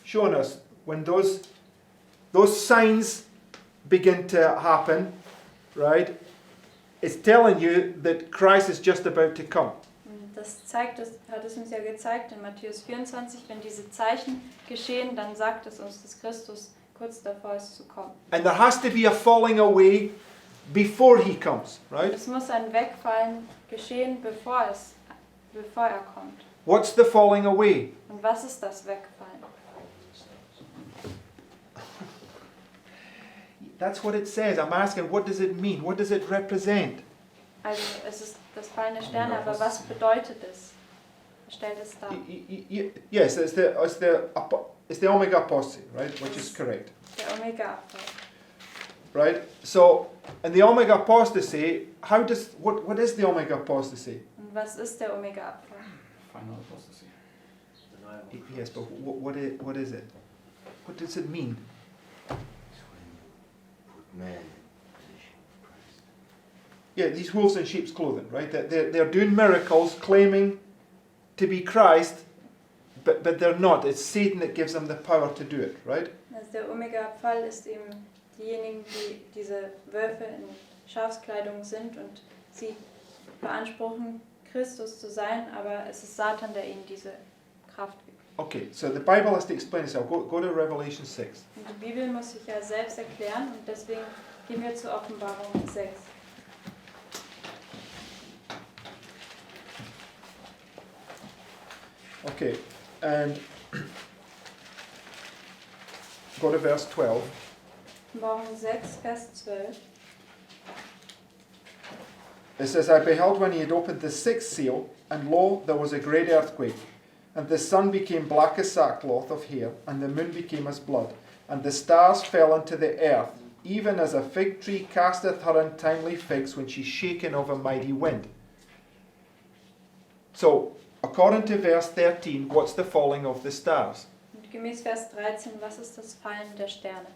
Speaker 1: showing us when those signs begin to happen, right? It's telling you that Christ is just about to come.
Speaker 2: Und das hat es uns ja gezeigt in Matthäus 24, wenn diese Zeichen geschehen, dann sagt es uns, dass Christus kurz davor ist zu kommen.
Speaker 1: And there has to be a falling away before he comes, right?
Speaker 2: Es muss ein Wegfallen geschehen, bevor er kommt.
Speaker 1: What's the falling away?
Speaker 2: Und was ist das Wegfallen?
Speaker 1: That's what it says. I'm asking, what does it mean? What does it represent?
Speaker 2: Also es ist das Fallen der Sterne, aber was bedeutet es? Was stellt es dar?
Speaker 1: Yes, it's the Omega Apostasy, right? Which is correct,
Speaker 2: Der Omega-Abfall.
Speaker 1: right? So, in the Omega Apostasy, what is the Omega Apostasy?
Speaker 2: Und was ist der Omega-Abfall?
Speaker 5: Final apostasy.
Speaker 4: Denial of
Speaker 1: Yes, but what is it? What does it mean?
Speaker 7: Man in position of Christ.
Speaker 1: Yeah, these wolves in sheep's clothing, right? They're doing miracles, claiming to be Christ, but they're not. It's Satan that gives them the power to do it, right?
Speaker 2: Also der Omega-Abfall ist eben diejenigen, die diese Wölfe in Schafskleidung sind und sie beanspruchen, Christus zu sein, aber es ist Satan, der ihnen diese Kraft gibt.
Speaker 1: Okay, so the Bible has to explain itself. Go to Revelation 6.
Speaker 2: Und die Bibel muss sich ja selbst erklären und deswegen gehen wir zur Offenbarung 6.
Speaker 1: Okay, and go to verse 12.
Speaker 2: Offenbarung 6, Vers 12.
Speaker 1: It says, I beheld when he had opened the sixth seal, and lo, there was a great earthquake. And the sun became black as sackcloth of hair, and the moon became as blood, and the stars fell into the earth, even as a fig tree casteth her untimely figs when she's shaken of a mighty wind. So, according to verse 13, what's the falling of the stars?
Speaker 2: Und gemäß Vers 13, was ist das Fallen der Sterne?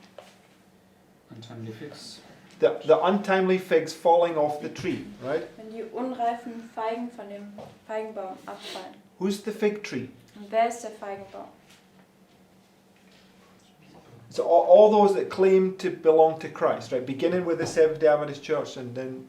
Speaker 5: Untimely figs.
Speaker 1: The untimely figs falling off the tree, right?
Speaker 2: Wenn die unreifen Feigen von dem Feigenbaum abfallen.
Speaker 1: Who's the fig tree?
Speaker 2: Und wer ist der Feigenbaum?
Speaker 1: So all those that claim to belong to Christ, right? Beginning with the Seventh-day Adventist Church and then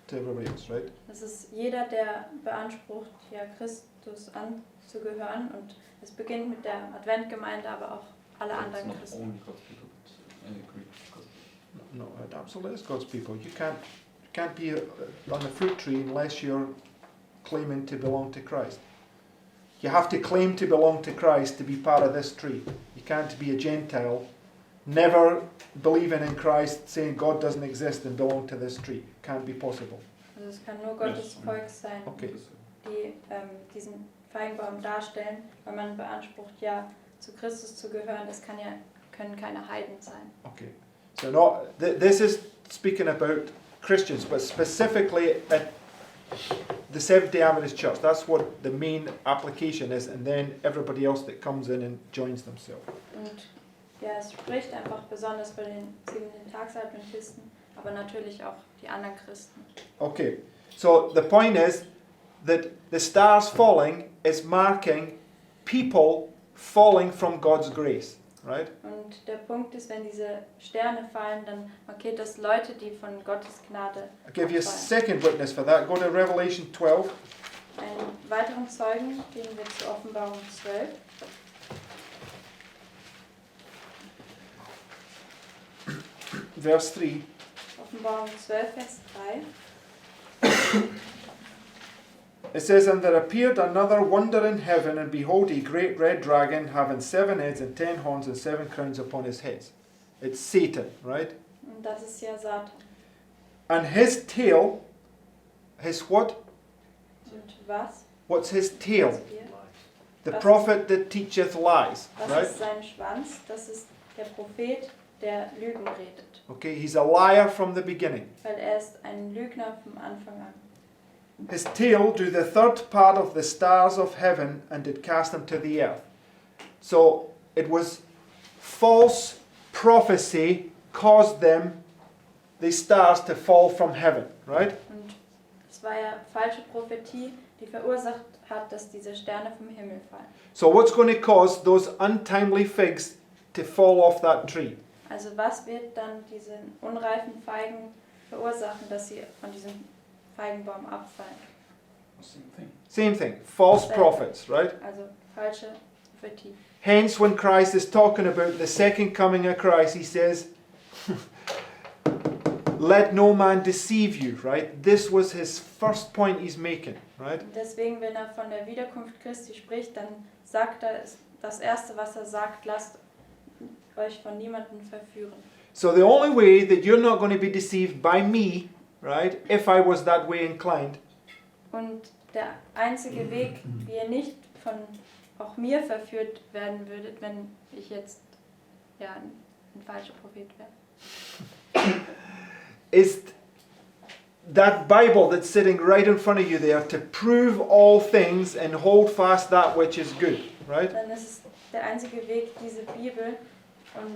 Speaker 1: to everybody else, right?
Speaker 2: Das ist jeder, der beansprucht, ja Christus anzugehören. Und es beginnt mit der Adventgemeinde, aber auch alle
Speaker 6: It's
Speaker 2: anderen
Speaker 6: not
Speaker 2: Christen.
Speaker 6: only God's people, but any Greek God's people.
Speaker 1: No, it absolutely is God's people. You can't be on the fruit tree unless you're claiming to belong to Christ. You have to claim to belong to Christ to be part of this tree. You can't be a Gentile, never believing in Christ, saying God doesn't exist and belong to this tree. Can't be possible.
Speaker 2: Also es kann nur Gottes Volk sein,
Speaker 1: Okay.
Speaker 2: die diesen Feigenbaum darstellen, weil man beansprucht, ja zu Christus zu gehören. Das können keine Heiden sein.
Speaker 1: Okay. So this is speaking about Christians, but specifically at the Seventh-day Adventist Church. That's what the main application is, and then everybody else that comes in and joins themselves.
Speaker 2: Und ja, es spricht einfach besonders bei den 7-Tags-Adventisten, aber natürlich auch die anderen Christen.
Speaker 1: Okay, so the point is that the stars falling is marking people falling from God's grace, right?
Speaker 2: Und der Punkt ist, wenn diese Sterne fallen, dann markiert das Leute, die von Gottes Gnade
Speaker 1: I'll give you a
Speaker 2: abfallen.
Speaker 1: second witness for that. Go to Revelation 12,
Speaker 2: Einen weiteren Zeugen gehen wir zur Offenbarung 12.
Speaker 1: verse 3.
Speaker 2: Offenbarung 12, Vers 3.
Speaker 1: It says, And there appeared another wonder in heaven, and behold, a great red dragon, having 7 heads and 10 horns and 7 crowns upon his heads. It's Satan, right?
Speaker 2: Und das ist ja Satan.
Speaker 1: And his tail, his what?
Speaker 2: Und was?
Speaker 1: What's his tail?
Speaker 2: Also hier.
Speaker 1: The
Speaker 2: Was-
Speaker 1: prophet that teacheth lies,
Speaker 2: Was
Speaker 1: right?
Speaker 2: ist sein Schwanz? Das ist der Prophet, der Lügen redet.
Speaker 1: Okay, he's a liar from the beginning.
Speaker 2: Weil er ist ein Lügner vom Anfang an.
Speaker 1: His tail drew the third part of the stars of heaven and did cast them to the earth. So it was false prophecy caused them, the stars, to fall from heaven, right?
Speaker 2: Und es war ja falsche Prophetie, die verursacht hat, dass diese Sterne vom Himmel fallen.
Speaker 1: So what's going to cause those untimely figs to fall off that tree?
Speaker 2: Also was wird dann diesen unreifen Feigen verursachen, dass sie von diesem Feigenbaum abfallen?
Speaker 6: Same thing.
Speaker 1: Same thing, false prophets, right?
Speaker 2: Also falsche Prophetie.
Speaker 1: Hence, when Christ is talking about the second coming of Christ, he says, let no man deceive you, right? This was his first point he's making, right?
Speaker 2: Und deswegen, wenn er von der Wiederkunft Christi spricht, dann sagt er, das Erste, was er sagt, lasst euch von niemandem verführen.
Speaker 1: So the only way that you're not going to be deceived by me, right, if I was that way inclined,
Speaker 2: Und der einzige Weg, wie ihr nicht von auch mir verführt werden würdet, wenn ich jetzt ja, ein falscher Prophet wäre,
Speaker 1: is that Bible that's sitting right in front of you there to prove all things and hold fast that which is good, right?
Speaker 2: dann ist es der einzige Weg, diese Bibel, um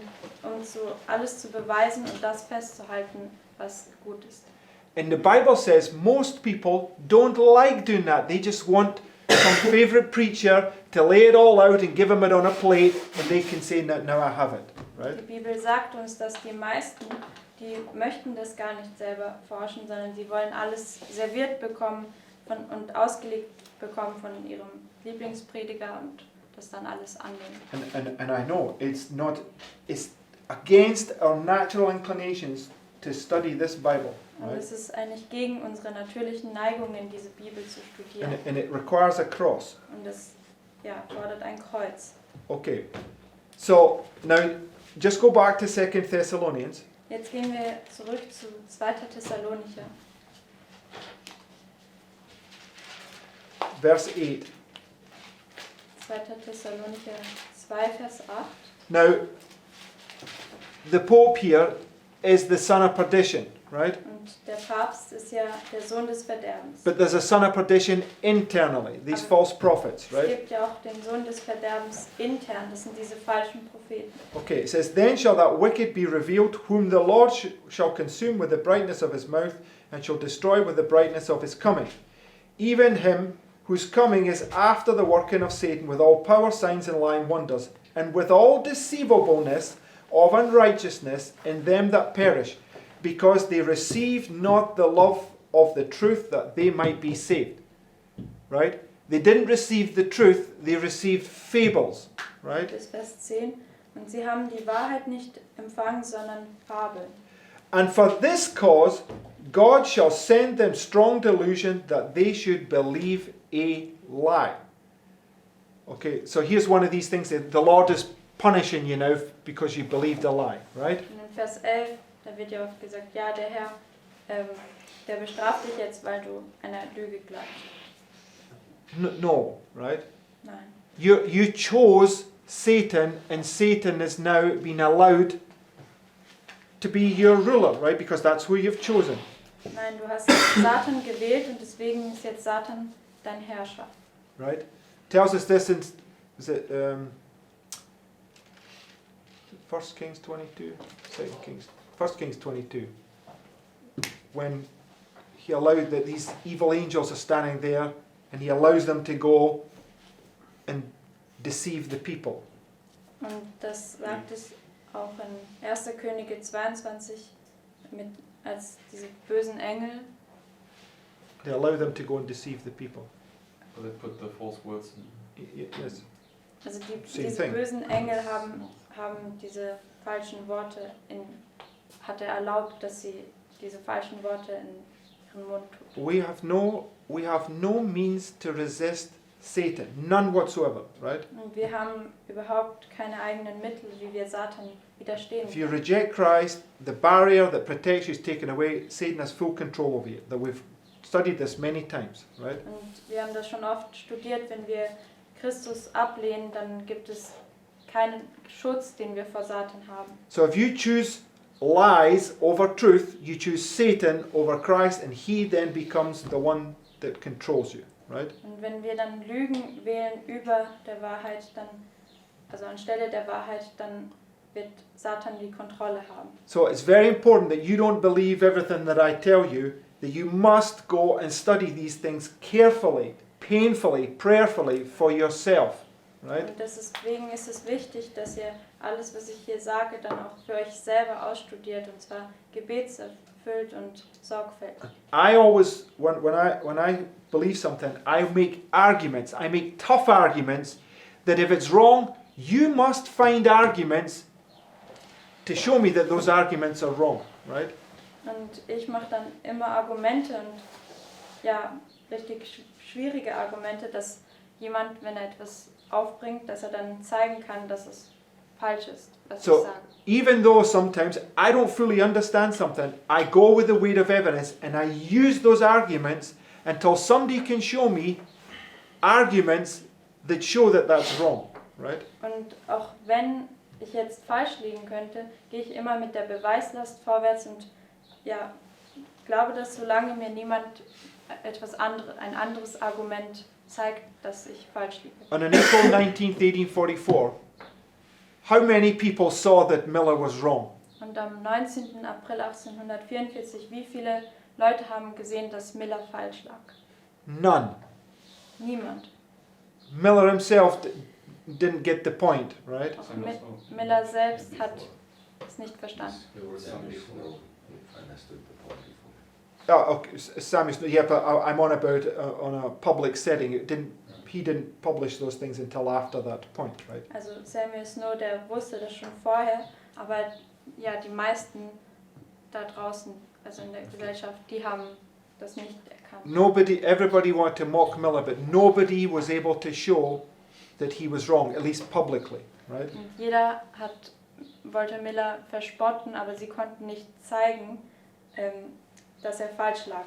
Speaker 2: alles zu beweisen und das festzuhalten, was gut ist.
Speaker 1: And the Bible says most people don't like doing that. They just want some favorite preacher to lay it all out and give them it on a plate and they can say, now I have it, right?
Speaker 2: Die Bibel sagt uns, dass die meisten, die möchten das gar nicht selber forschen, sondern sie wollen alles serviert bekommen und ausgelegt bekommen von ihrem Lieblingsprediger und das dann alles annehmen.
Speaker 1: And I know it's against our natural inclinations to study this Bible,
Speaker 2: Und
Speaker 1: right?
Speaker 2: es ist eigentlich gegen unsere natürlichen Neigungen, diese Bibel zu studieren.
Speaker 1: And it requires a cross.
Speaker 2: Und es fordert ein Kreuz.
Speaker 1: Okay, so now just go back to 2 Thessalonians.
Speaker 2: Jetzt gehen wir zurück zu 2. Thessalonicher,
Speaker 1: Verse 8.
Speaker 2: 2. Thessalonicher 2, Vers 8.
Speaker 1: Now, the Pope here is the son of perdition, right?
Speaker 2: Und der Papst ist ja der Sohn des Verderbens.
Speaker 1: But there's a son of perdition internally, these false prophets,
Speaker 2: Es
Speaker 1: right?
Speaker 2: gibt ja auch den Sohn des Verderbens intern, das sind diese falschen Propheten.
Speaker 1: Okay, it says, Then shall that wicked be revealed, whom the Lord shall consume with the brightness of his mouth, and shall destroy with the brightness of his coming. Even him whose coming is after the working of Satan with all power, signs, and lying wonders, and with all deceivableness of unrighteousness in them that perish, because they receive not the love of the truth that they might be saved. Right? They didn't receive the truth, they received fables. Right?
Speaker 2: Bis Vers 10. Und sie haben die Wahrheit nicht empfangen, sondern Fabeln.
Speaker 1: And for this cause, God shall send them strong delusion that they should believe a lie. Okay, so here's one of these things that the Lord is punishing you now because you believed a lie, right?
Speaker 2: Und in Vers 11, da wird ja oft gesagt, ja, der Herr, der bestraft dich jetzt, weil du einer Lüge glaubst.
Speaker 1: No, right?
Speaker 2: Nein.
Speaker 1: You chose Satan, and Satan is now being allowed to be your ruler, right? Because that's who you've chosen.
Speaker 2: Nein, du hast Satan gewählt und deswegen ist jetzt Satan dein Herrscher.
Speaker 1: Right? Tells us this in, is it 1 Kings 22? 2 Kings. 1 Kings 22. When he allowed that these evil angels are standing there and he allows them to go and deceive the people.
Speaker 2: Und das sagt es auch in 1. Könige 22, als diese bösen Engel,
Speaker 1: They allow them to go and deceive the people.
Speaker 6: But they put the false words in.
Speaker 1: Yes.
Speaker 2: also
Speaker 1: Same
Speaker 2: diese
Speaker 1: thing.
Speaker 2: bösen Engel haben diese falschen Worte, hat er erlaubt, dass sie diese falschen Worte in ihren Mund tun.
Speaker 1: We have no means to resist Satan, none whatsoever, right?
Speaker 2: Und wir haben überhaupt keine eigenen Mittel, wie wir Satan widerstehen.
Speaker 1: If you reject Christ, the barrier that protects you is taken away. Satan has full control over you. That we've studied this many times, right?
Speaker 2: Und wir haben das schon oft studiert, wenn wir Christus ablehnen, dann gibt es keinen Schutz, den wir vor Satan haben.
Speaker 1: So if you choose lies over truth, you choose Satan over Christ, and he then becomes the one that controls you, right?
Speaker 2: Und wenn wir dann Lügen wählen über der Wahrheit, dann, also anstelle der Wahrheit, dann wird Satan die Kontrolle haben.
Speaker 1: So it's very important that you don't believe everything that I tell you, that you must go and study these things carefully, painfully, prayerfully for yourself, right?
Speaker 2: Und deswegen ist es wichtig, dass ihr alles, was ich hier sage, dann auch für euch selber ausstudiert, und zwar gebetserfüllt und sorgfältig.
Speaker 1: I always, when I believe something, I make arguments. I make tough arguments that if it's wrong, you must find arguments to show me that those arguments are wrong, right?
Speaker 2: Und ich mache dann immer Argumente und ja, richtig schwierige Argumente, dass jemand, wenn er etwas aufbringt, dass er dann zeigen kann, dass es falsch ist, was ich
Speaker 1: So
Speaker 2: sage.
Speaker 1: even though sometimes I don't fully understand something, I go with the weight of evidence and I use those arguments until somebody can show me arguments that show that that's wrong, right?
Speaker 2: Und auch wenn ich jetzt falsch liegen könnte, gehe ich immer mit der Beweislast vorwärts und ja, glaube, dass solange mir niemand ein anderes Argument zeigt, dass ich falsch liege.
Speaker 1: On an April 19th, 1844, how many people saw that Miller was wrong?
Speaker 2: Und am 19. April 1844, wie viele Leute haben gesehen, dass Miller falsch lag?
Speaker 1: None.
Speaker 2: Niemand.
Speaker 1: Miller himself didn't get the point, right?
Speaker 2: Auch Miller selbst hat es nicht verstanden.
Speaker 5: There were some before.
Speaker 7: Understood the point before.
Speaker 1: Oh, okay, Samuel, yeah, but I'm on about on a public setting. He didn't publish those things until after that point, right?
Speaker 2: Also Samuel Snow, der wusste das schon vorher, aber ja, die meisten da draußen, also in der Gesellschaft, die haben das nicht erkannt.
Speaker 1: Everybody wanted to mock Miller, but nobody was able to show that he was wrong, at least publicly, right?
Speaker 2: Und jeder wollte Miller verspotten, aber sie konnten nicht zeigen, dass er falsch lag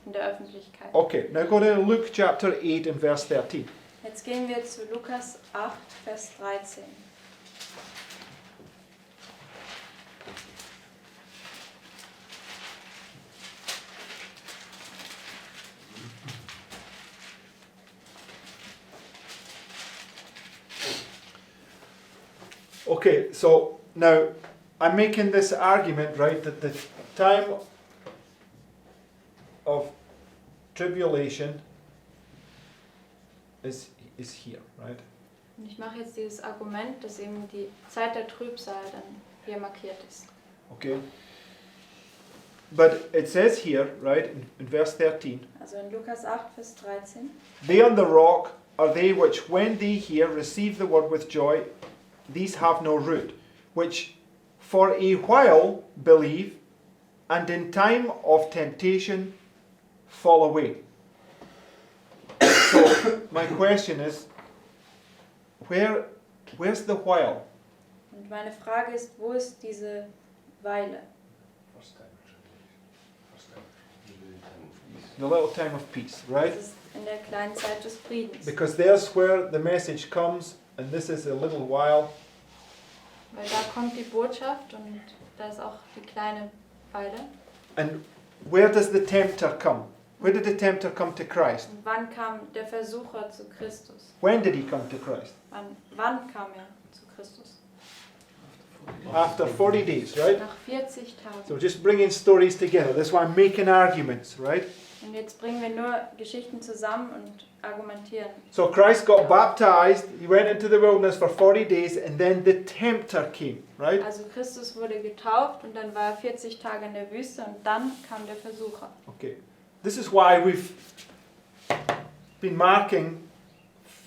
Speaker 2: in der Öffentlichkeit.
Speaker 1: Okay, now go to Luke chapter 8 and verse 13.
Speaker 2: Jetzt gehen wir zu Lukas 8, Vers 13.
Speaker 1: Okay, so now I'm making this argument, right, that the time of tribulation is here, right?
Speaker 2: Und ich mache jetzt dieses Argument, dass eben die Zeit der Trübsal dann hier markiert ist.
Speaker 1: Okay. But it says here, right, in verse 13,
Speaker 2: Also in Lukas 8, Vers 13.
Speaker 1: they on the rock are they which, when they hear, receive the word with joy. These have no root, which for a while believe, and in time of temptation fall away. So my question is, where's the while?
Speaker 2: Und meine Frage ist, wo ist diese Weile?
Speaker 4: First time of tribulation. First time.
Speaker 1: The little time of peace, right?
Speaker 2: Das ist in der kleinen Zeit des Friedens.
Speaker 1: Because there's where the message comes, and this is a little while.
Speaker 2: Weil da kommt die Botschaft und da ist auch die kleine Weile.
Speaker 1: And where does the tempter come? Where did the tempter come to Christ?
Speaker 2: Und wann kam der Versucher zu Christus?
Speaker 1: When did he come to Christ?
Speaker 2: Wann kam er zu Christus?
Speaker 1: After 40 days, right?
Speaker 2: Nach 40 Tagen.
Speaker 1: So just bringing stories together. That's why I'm making arguments, right?
Speaker 2: Und jetzt bringen wir nur Geschichten zusammen und argumentieren.
Speaker 1: So Christ got baptized, he went into the wilderness for 40 days, and then the tempter came, right?
Speaker 2: Also Christus wurde getauft und dann war er 40 Tage in der Wüste und dann kam der Versucher.
Speaker 1: Okay. This is why we've been marking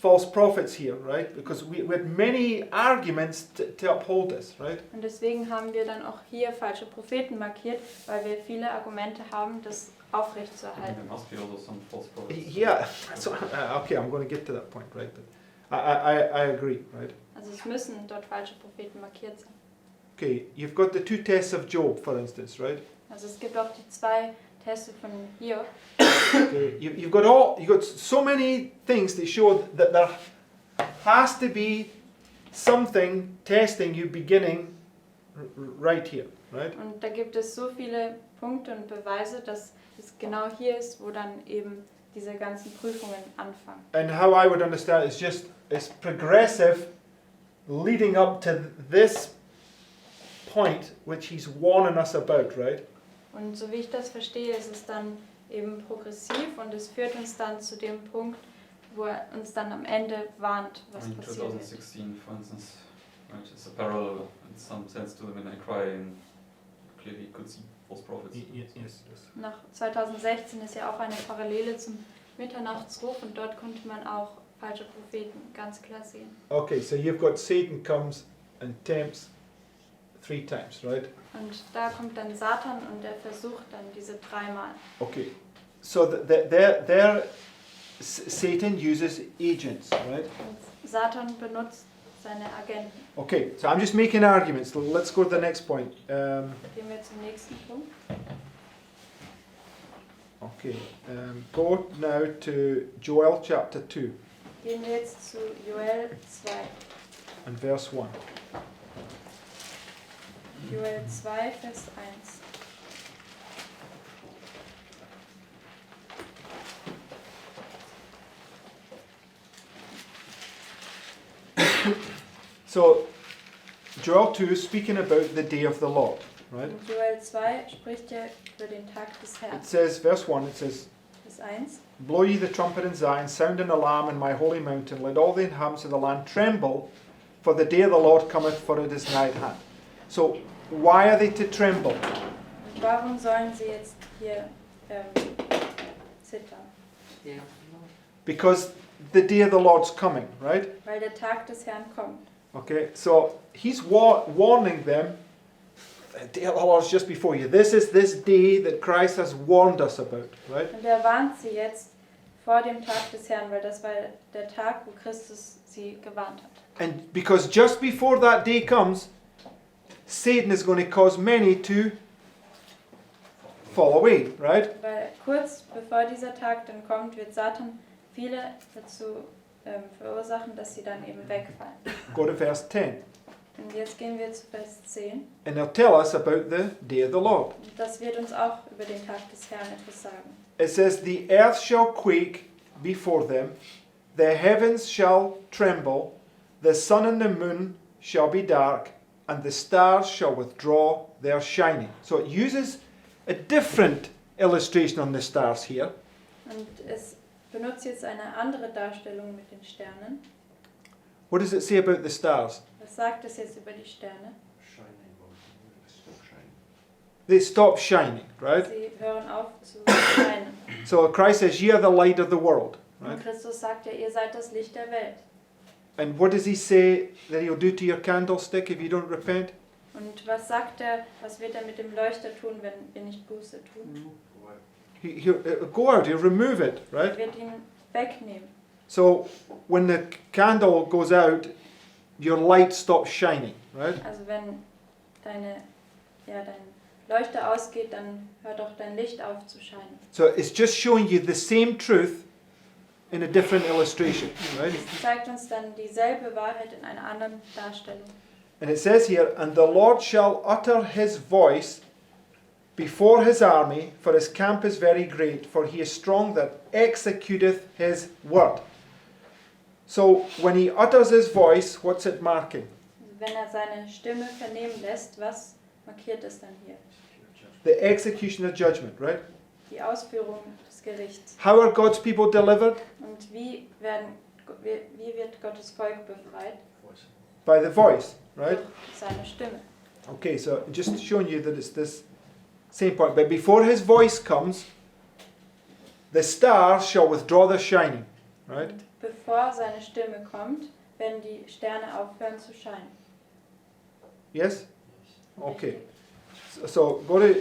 Speaker 1: false prophets here, right? Because we had many arguments to uphold this, right?
Speaker 2: Und deswegen haben wir dann auch hier falsche Propheten markiert, weil wir viele Argumente haben, das aufrechtzuerhalten.
Speaker 6: There must be also some false prophets.
Speaker 1: Yeah. So, okay, I'm going to get to that point, right? I agree, right?
Speaker 2: Also es müssen dort falsche Propheten markiert sein.
Speaker 1: Okay, you've got the two tests of Job, for instance, right?
Speaker 2: Also es gibt auch die 2 Teste von Hiob.
Speaker 1: Okay, you've got so many things that show that there has to be something testing you beginning right here, right?
Speaker 2: Und da gibt es so viele Punkte und Beweise, dass es genau hier ist, wo dann eben diese ganzen Prüfungen anfangen.
Speaker 1: And how I would understand it is it's progressive, leading up to this point which he's warning us about, right?
Speaker 2: Und so wie ich das verstehe, ist es dann eben progressiv und es führt uns dann zu dem Punkt, wo er uns dann am Ende warnt, was
Speaker 6: In
Speaker 2: passiert wird.
Speaker 6: 2016, for instance, right, it's a parallel in some sense to the Midnight Cry, and clearly you could see false prophets.
Speaker 1: Yes.
Speaker 2: Nach 2016 ist ja auch eine Parallele zum Mitternachtsruf und dort konnte man auch falsche Propheten ganz klar sehen.
Speaker 1: Okay, so you've got Satan comes and tempts 3 times, right?
Speaker 2: Und da kommt dann Satan und der versucht dann diese 3 Mal.
Speaker 1: Okay, so there Satan uses agents, right?
Speaker 2: Und Satan benutzt seine Agenten.
Speaker 1: Okay, so I'm just making arguments. Let's go to the next point.
Speaker 2: Gehen wir zum nächsten Punkt.
Speaker 1: Okay, go now to Joel chapter 2
Speaker 2: Gehen wir jetzt zu Joel 2.
Speaker 1: and verse 1.
Speaker 2: Joel 2, Vers 1.
Speaker 1: So, Joel 2 is speaking about the day of the Lord, right?
Speaker 2: Und Joel 2 spricht ja über den Tag des Herrn.
Speaker 1: It says, verse 1, it says,
Speaker 2: Vers 1.
Speaker 1: Blow ye the trumpet in Zion, sound an alarm in my holy mountain, let all the inhabitants of the land tremble, for the day of the Lord cometh, for it is nigh at hand. So, why are they to tremble?
Speaker 2: Und warum sollen sie jetzt hier zittern?
Speaker 1: Because the day of the Lord's coming, right?
Speaker 2: Weil der Tag des Herrn kommt.
Speaker 1: Okay, so he's warning them, the day of the Lord's just before you. This is this day that Christ has warned us about, right?
Speaker 2: Und er warnt sie jetzt vor dem Tag des Herrn, weil das war der Tag, wo Christus sie gewarnt hat.
Speaker 1: And because just before that day comes, Satan is going to cause many to fall away, right?
Speaker 2: Weil kurz bevor dieser Tag dann kommt, wird Satan viele dazu verursachen, dass sie dann eben wegfallen.
Speaker 1: Go to verse 10.
Speaker 2: Und jetzt gehen wir zu Vers 10.
Speaker 1: And he'll tell us about the day of the Lord.
Speaker 2: Und das wird uns auch über den Tag des Herrn etwas sagen.
Speaker 1: It says, the earth shall quake before them, the heavens shall tremble, the sun and the moon shall be dark, and the stars shall withdraw their shining. So it uses a different illustration on the stars here.
Speaker 2: Und es benutze jetzt eine andere Darstellung mit den Sternen.
Speaker 1: What does it say about the stars?
Speaker 2: Was sagt es jetzt über die Sterne?
Speaker 4: Shining both.
Speaker 7: Stop shining.
Speaker 1: They stop shining, right?
Speaker 2: Sie hören auf zu scheinen.
Speaker 1: So Christ says, "Ye are the light of the world."
Speaker 2: Und
Speaker 1: Right?
Speaker 2: Christus sagt ja, ihr seid das Licht der Welt.
Speaker 1: And what does he say that he'll do to your candlestick if you don't repent?
Speaker 2: Und was sagt er, was wird er mit dem Leuchter tun, wenn wir nicht Buße tun?
Speaker 1: He'll go out, he'll remove it,
Speaker 2: Er
Speaker 1: right?
Speaker 2: wird ihn wegnehmen.
Speaker 1: So when the candle goes out, your light stops shining, right?
Speaker 2: Also wenn dein Leuchter ausgeht, dann hört auch dein Licht auf zu scheinen.
Speaker 1: So it's just showing you the same truth in a different illustration, right?
Speaker 2: Es zeigt uns dann dieselbe Wahrheit in einer anderen Darstellung.
Speaker 1: And it says here, "And the Lord shall utter his voice before his army, for his camp is very great, for he is strong that executeth his word." So when he utters his voice, what's it marking?
Speaker 2: Also wenn er seine Stimme vernehmen lässt, was markiert es dann hier?
Speaker 1: The execution of judgment, right?
Speaker 2: Die Ausführung des Gerichts.
Speaker 1: How are God's people delivered?
Speaker 2: Und wie wird Gottes Volk befreit?
Speaker 1: By the voice, right?
Speaker 2: Durch seine Stimme.
Speaker 1: Okay, so just showing you that it's this same point. But before his voice comes, the stars shall withdraw their shining, right?
Speaker 2: Und bevor seine Stimme kommt, werden die Sterne aufhören zu scheinen.
Speaker 1: Yes? Okay. So go to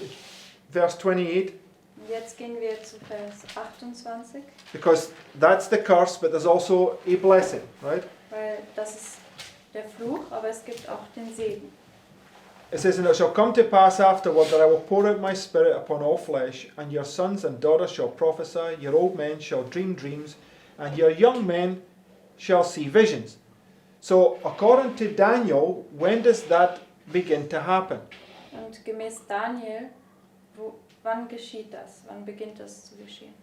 Speaker 1: verse 28,
Speaker 2: Und jetzt gehen wir zu Vers 28,
Speaker 1: because that's the curse, but there's also a blessing, right?
Speaker 2: weil das ist der Fluch, aber es gibt auch den Segen.
Speaker 1: It says, "And it shall come to pass afterward that I will pour out my spirit upon all flesh, and your sons and daughters shall prophesy, your old men shall dream dreams, and your young men shall see visions." So according to Daniel, when does that begin to happen?
Speaker 2: Und gemäß Daniel, wann geschieht das? Wann beginnt das zu geschehen?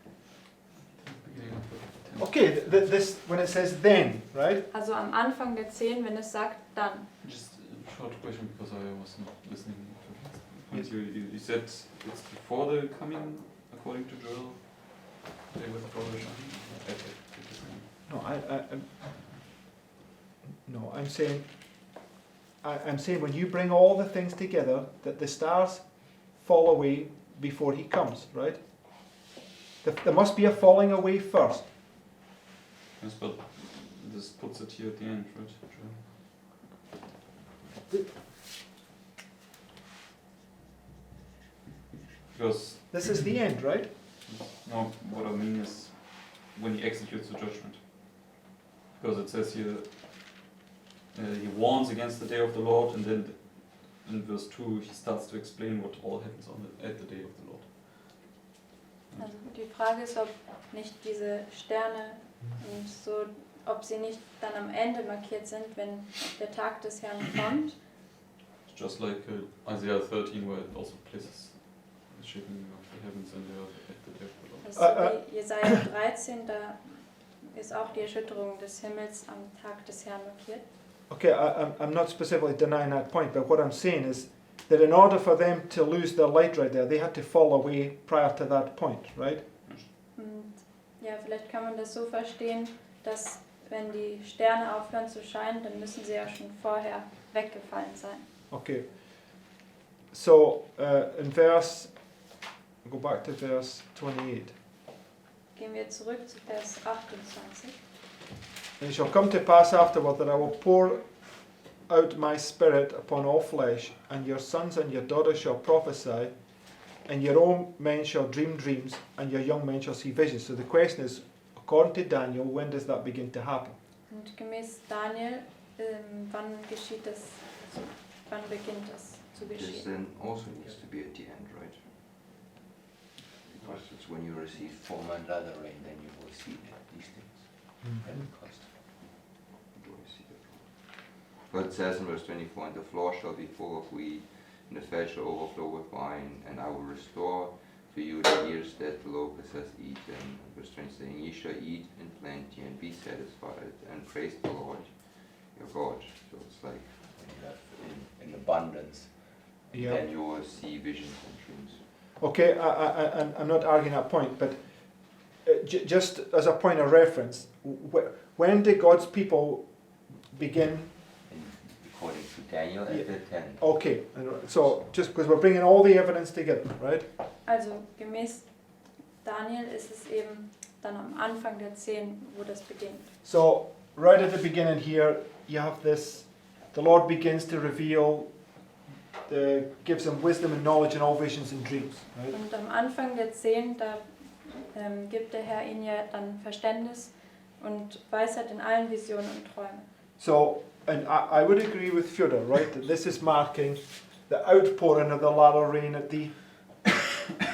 Speaker 5: Beginning of the
Speaker 1: Okay, this when it says then, right?
Speaker 2: Also am Anfang der 10, wenn es sagt, dann.
Speaker 6: Just a short question because I was not listening to the point. You said it's before the coming, according to Joel, they were probably shining.
Speaker 1: No, I'm saying, I'm saying when you bring all the things together, that the stars fall away before he comes, right? There must be a falling away first.
Speaker 6: Yes, but this puts it here at the end, right? Joel? Because
Speaker 1: This is the end, right?
Speaker 6: no, what I mean is when he executes the judgment. Because it says here, he warns against the day of the Lord, and then in verse 2 he starts to explain what all happens at the day of the Lord.
Speaker 2: Also die Frage ist, ob nicht diese Sterne und so, ob sie nicht dann am Ende markiert sind, wenn der Tag des Herrn kommt.
Speaker 6: Just like Isaiah 13, where it also places the shaping of the heavens and the earth at the day of the Lord.
Speaker 2: Das ist wie Jesaja 13, da ist auch die Erschütterung des Himmels am Tag des Herrn markiert.
Speaker 1: Okay, I'm not specifically denying that point, but what I'm saying is that in order for them to lose their light right there, they had to fall away prior to that point, right?
Speaker 2: Und ja, vielleicht kann man das so verstehen, dass wenn die Sterne aufhören zu scheinen, dann müssen sie ja schon vorher weggefallen sein.
Speaker 1: Okay. So in go back to verse 28.
Speaker 2: Gehen wir zurück zu Vers 28.
Speaker 1: And it shall come to pass afterward that I will pour out my spirit upon all flesh, and your sons and your daughters shall prophesy, and your old men shall dream dreams, and your young men shall see visions. So the question is, according to Daniel, when does that begin to happen?
Speaker 2: Und gemäß Daniel, wann geschieht das? Wann beginnt das zu
Speaker 7: This
Speaker 2: geschehen?
Speaker 7: then also needs to be at the end, right? Because it's when you receive form and latter rain, then you will see these things. Pentecost. You will see that. But it says in verse 24, "And the floor shall be full of wheat, and the fat shall overflow with wine, and I will restore to you the years that the locust has eaten." Verse 20 saying, "Ye shall eat in plenty and be satisfied, and praise the Lord your God." So it's like when you have in abundance,
Speaker 1: Yeah.
Speaker 7: then you will see visions and dreams.
Speaker 1: Okay, I'm not arguing that point, but just as a point of reference, when did God's people begin?
Speaker 7: And according to Daniel
Speaker 1: Yeah.
Speaker 7: at the 10.
Speaker 1: Okay, so just because we're bringing all the evidence together, right?
Speaker 2: Also gemäß Daniel ist es eben dann am Anfang der 10, wo das beginnt.
Speaker 1: So right at the beginning here, you have this. The Lord begins to reveal, gives them wisdom and knowledge in all visions and dreams, right?
Speaker 2: Und am Anfang der 10, da gibt der Herr ihnen ja dann Verständnis und Weisheit in allen Visionen und Träumen.
Speaker 1: So, and I would agree with Fyodor, right, that this is marking the outpouring of the latter rain at the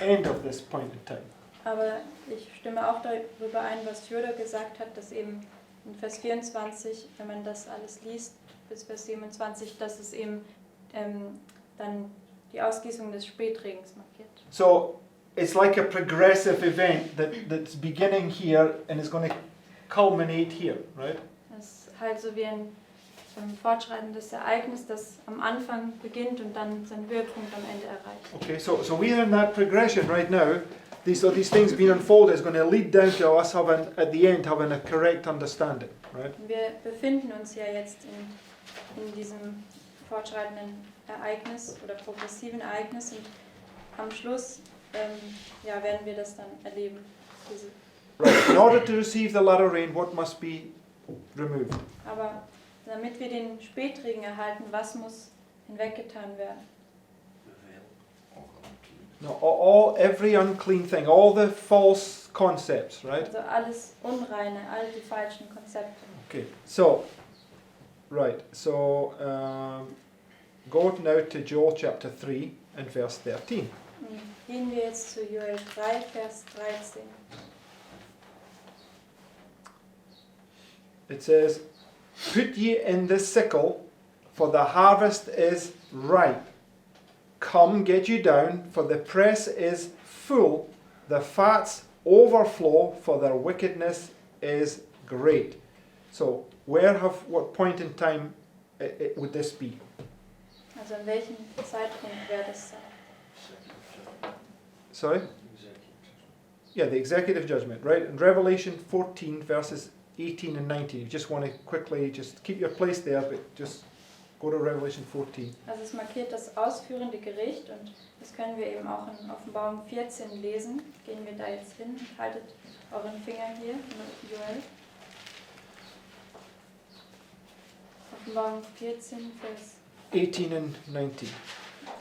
Speaker 1: end of this point in time.
Speaker 2: Aber ich stimme auch darüber ein, was Fyodor gesagt hat, dass eben in Vers 24, wenn man das alles liest, bis Vers 27, dass es eben dann die Ausgießung des Spätregens markiert.
Speaker 1: So it's like a progressive event that's beginning here and is going to culminate here, right?
Speaker 2: Das ist halt so wie ein fortschreitendes Ereignis, das am Anfang beginnt und dann seinen Höhepunkt am Ende erreicht.
Speaker 1: Okay, so we're in that progression right now. These things being unfolded is going to lead down to us having, at the end, having a correct understanding, right?
Speaker 2: Wir befinden uns ja jetzt in diesem fortschreitenden Ereignis oder progressiven Ereignis und am Schluss werden wir das dann erleben.
Speaker 1: Right. In order to receive the latter rain, what must be removed?
Speaker 2: Aber damit wir den Spätregen erhalten, was muss hinweggetan werden?
Speaker 1: No, every unclean thing, all the false concepts, right?
Speaker 2: Also alles Unreine, all die falschen Konzepte.
Speaker 1: Okay, so, go now to Joel chapter 3 and verse 13.
Speaker 2: Gehen wir jetzt zu Joel 3, Vers 13.
Speaker 1: It says, "Put ye in the sickle, for the harvest is ripe. Come, get you down, for the press is full, the fats overflow, for their wickedness is great." So, what point in time would this be?
Speaker 2: Also in welchem Zeitpunkt wäre das sein?
Speaker 1: Sorry? Yeah, the executive judgment, right? In Revelation 14, verses 18 and 19. You just want to quickly, just keep your place there, but just go to Revelation 14.
Speaker 2: Also es markiert das ausführende Gericht und das können wir eben auch in Offenbarung 14 lesen. Gehen wir da jetzt hin, haltet euren Finger hier in Joel. Offenbarung 14, Vers
Speaker 1: 18 and 19.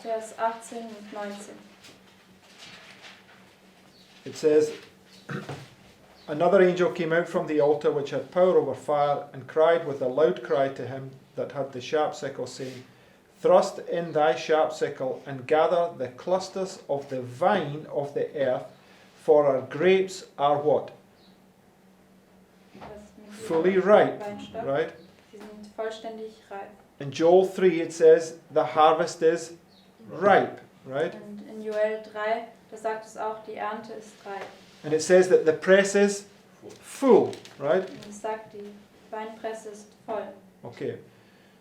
Speaker 2: Vers 18 und 19.
Speaker 1: It says, "Another angel came out from the altar which had power over fire, and cried with a loud cry to him that had the sharp sickle, saying, Thrust in thy sharp sickle, and gather the clusters of the vine of the earth, for our grapes are" what? Fully ripe,
Speaker 2: Weinstock.
Speaker 1: right?
Speaker 2: Sie sind vollständig reif.
Speaker 1: In Joel 3 it says, the harvest is ripe, right?
Speaker 2: Und in Joel 3, da sagt es auch, die Ernte ist reif.
Speaker 1: And it says that the press is full, right?
Speaker 2: Und es sagt, die Weinpresse ist voll.
Speaker 1: Okay.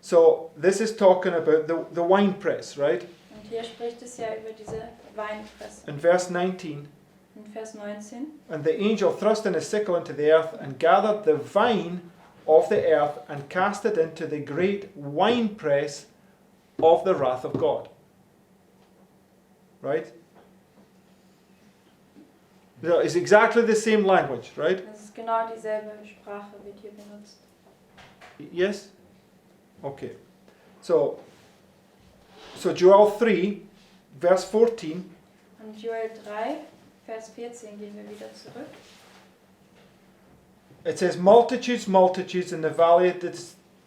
Speaker 1: So this is talking about the wine press, right?
Speaker 2: Und hier spricht es ja über diese Weinpresse.
Speaker 1: In verse 19,
Speaker 2: In Vers 19.
Speaker 1: "And the angel thrust in his sickle into the earth, and gathered the vine of the earth, and cast it into the great winepress of the wrath of God." Right? So it's exactly the same language, right?
Speaker 2: Das ist genau dieselbe Sprache, wird hier benutzt.
Speaker 1: Yes? Okay. So Joel 3, verse 14,
Speaker 2: Und Joel 3, Vers 14 gehen wir wieder zurück.
Speaker 1: it says, "Multitudes, multitudes in the valley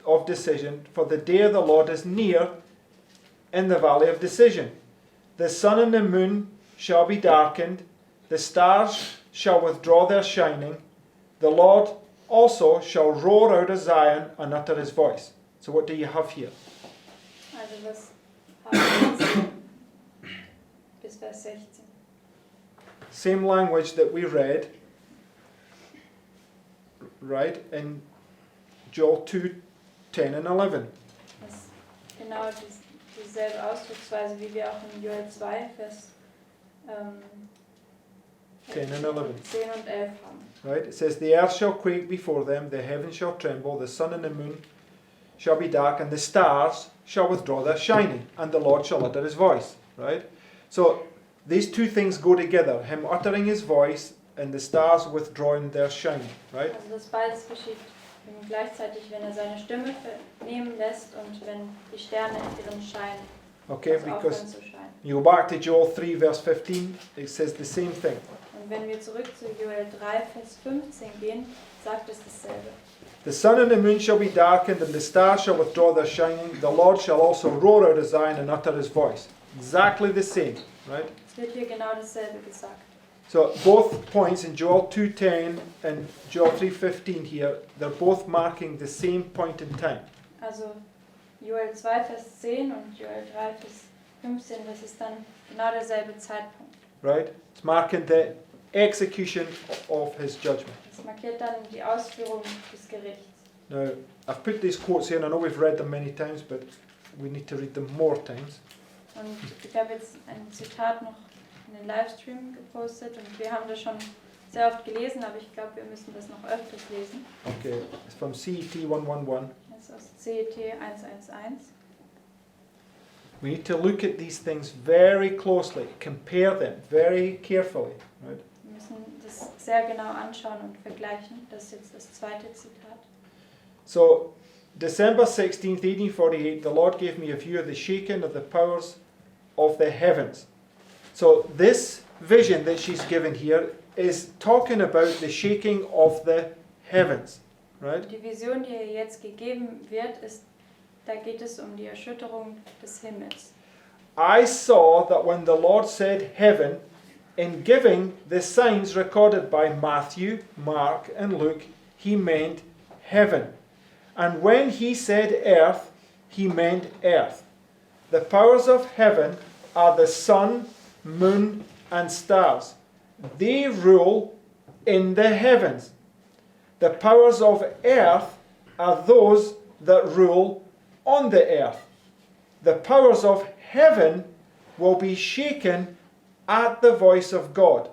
Speaker 1: of decision, for the day of the Lord is near in the valley of decision. The sun and the moon shall be darkened, the stars shall withdraw their shining, the Lord also shall roar out of Zion and utter his voice." So what do you have here?
Speaker 2: Also was haben wir jetzt? Bis Vers 16.
Speaker 1: Same language that we read, right, in Joel 2, 10 and 11.
Speaker 2: Das ist genau dieselbe Ausdrucksweise, wie wir auch in Joel 2, Vers
Speaker 1: 10 and 11.
Speaker 2: 10 und 11 haben.
Speaker 1: Right? It says, the earth shall quake before them, the heavens shall tremble, the sun and the moon shall be dark, and the stars shall withdraw their shining, and the Lord shall utter his voice. Right? So these two things go together, him uttering his voice and the stars withdrawing their shining. Right?
Speaker 2: Also das beides geschieht gleichzeitig, wenn er seine Stimme vernehmen lässt und wenn die Sterne in ihren Schein
Speaker 1: Okay,
Speaker 2: also
Speaker 1: because
Speaker 2: aufhören zu scheinen.
Speaker 1: you go back to Joel 3 verse 15, it says the same thing.
Speaker 2: Und wenn wir zurück zu Joel 3, Vers 15 gehen, sagt es dasselbe.
Speaker 1: The sun and the moon shall be darkened, and the stars shall withdraw their shining. The Lord shall also roar out of Zion and utter his voice. Exactly the same, right?
Speaker 2: Es wird hier genau dasselbe gesagt.
Speaker 1: So both points in Joel 2:10 and Joel 3:15 here, they're both marking the same point in time.
Speaker 2: Also Joel 2, Vers 10 und Joel 3, Vers 15, das ist dann genau derselbe Zeitpunkt.
Speaker 1: Right? It's marking the execution of his judgment.
Speaker 2: Das markiert dann die Ausführung des Gerichts.
Speaker 1: Now, I've put these quotes here, and I know we've read them many times, but we need to read them more times.
Speaker 2: Und ich habe jetzt ein Zitat noch in den Livestream gepostet und wir haben das schon sehr oft gelesen, aber ich glaube, wir müssen das noch öfters lesen.
Speaker 1: Okay, it's from CET 111.
Speaker 2: Das ist aus CET 111.
Speaker 1: We need to look at these things very closely, compare them very carefully. Right?
Speaker 2: Wir müssen das sehr genau anschauen und vergleichen. Das ist jetzt das zweite Zitat.
Speaker 1: So, December 16th, 1848, the Lord gave me a view of the shaking of the powers of the heavens. So, this vision that she's given here is talking about the shaking of the heavens. Right?
Speaker 2: Die Vision, die hier jetzt gegeben wird, ist, da geht es um die Erschütterung des Himmels.
Speaker 1: I saw that when the Lord said heaven, in giving the signs recorded by Matthew, Mark, and Luke, he meant heaven. And when he said earth, he meant earth. The powers of heaven are the sun, moon, and stars. They rule in the heavens. The powers of earth are those that rule on the earth. The powers of heaven will be shaken at the voice of God.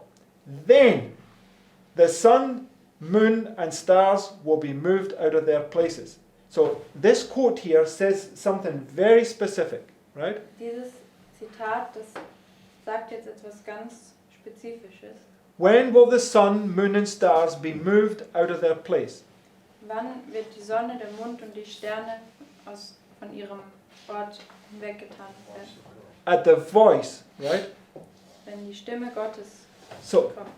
Speaker 1: Then the sun, moon, and stars will be moved out of their places. So this quote here says something very specific, right?
Speaker 2: Dieses Zitat, das sagt jetzt etwas ganz Spezifisches.
Speaker 1: When will the sun, moon, and stars be moved out of their place?
Speaker 2: Wann wird die Sonne, der Mond und die Sterne von ihrem Ort weggetan werden?
Speaker 1: At the voice, right?
Speaker 2: Wenn die Stimme Gottes
Speaker 1: So,
Speaker 2: kommt.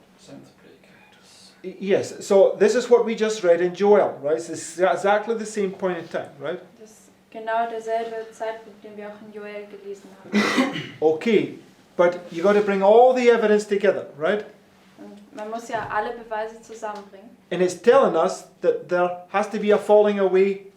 Speaker 1: yes, so this is what we just read in Joel, right? It's exactly the same point in time, right?
Speaker 2: Das ist genau derselbe Zeitpunkt, den wir auch in Joel gelesen haben.
Speaker 1: Okay, but you got to bring all the evidence together, right?
Speaker 2: Und man muss ja alle Beweise zusammenbringen.
Speaker 1: And it's telling us that there has to be a falling away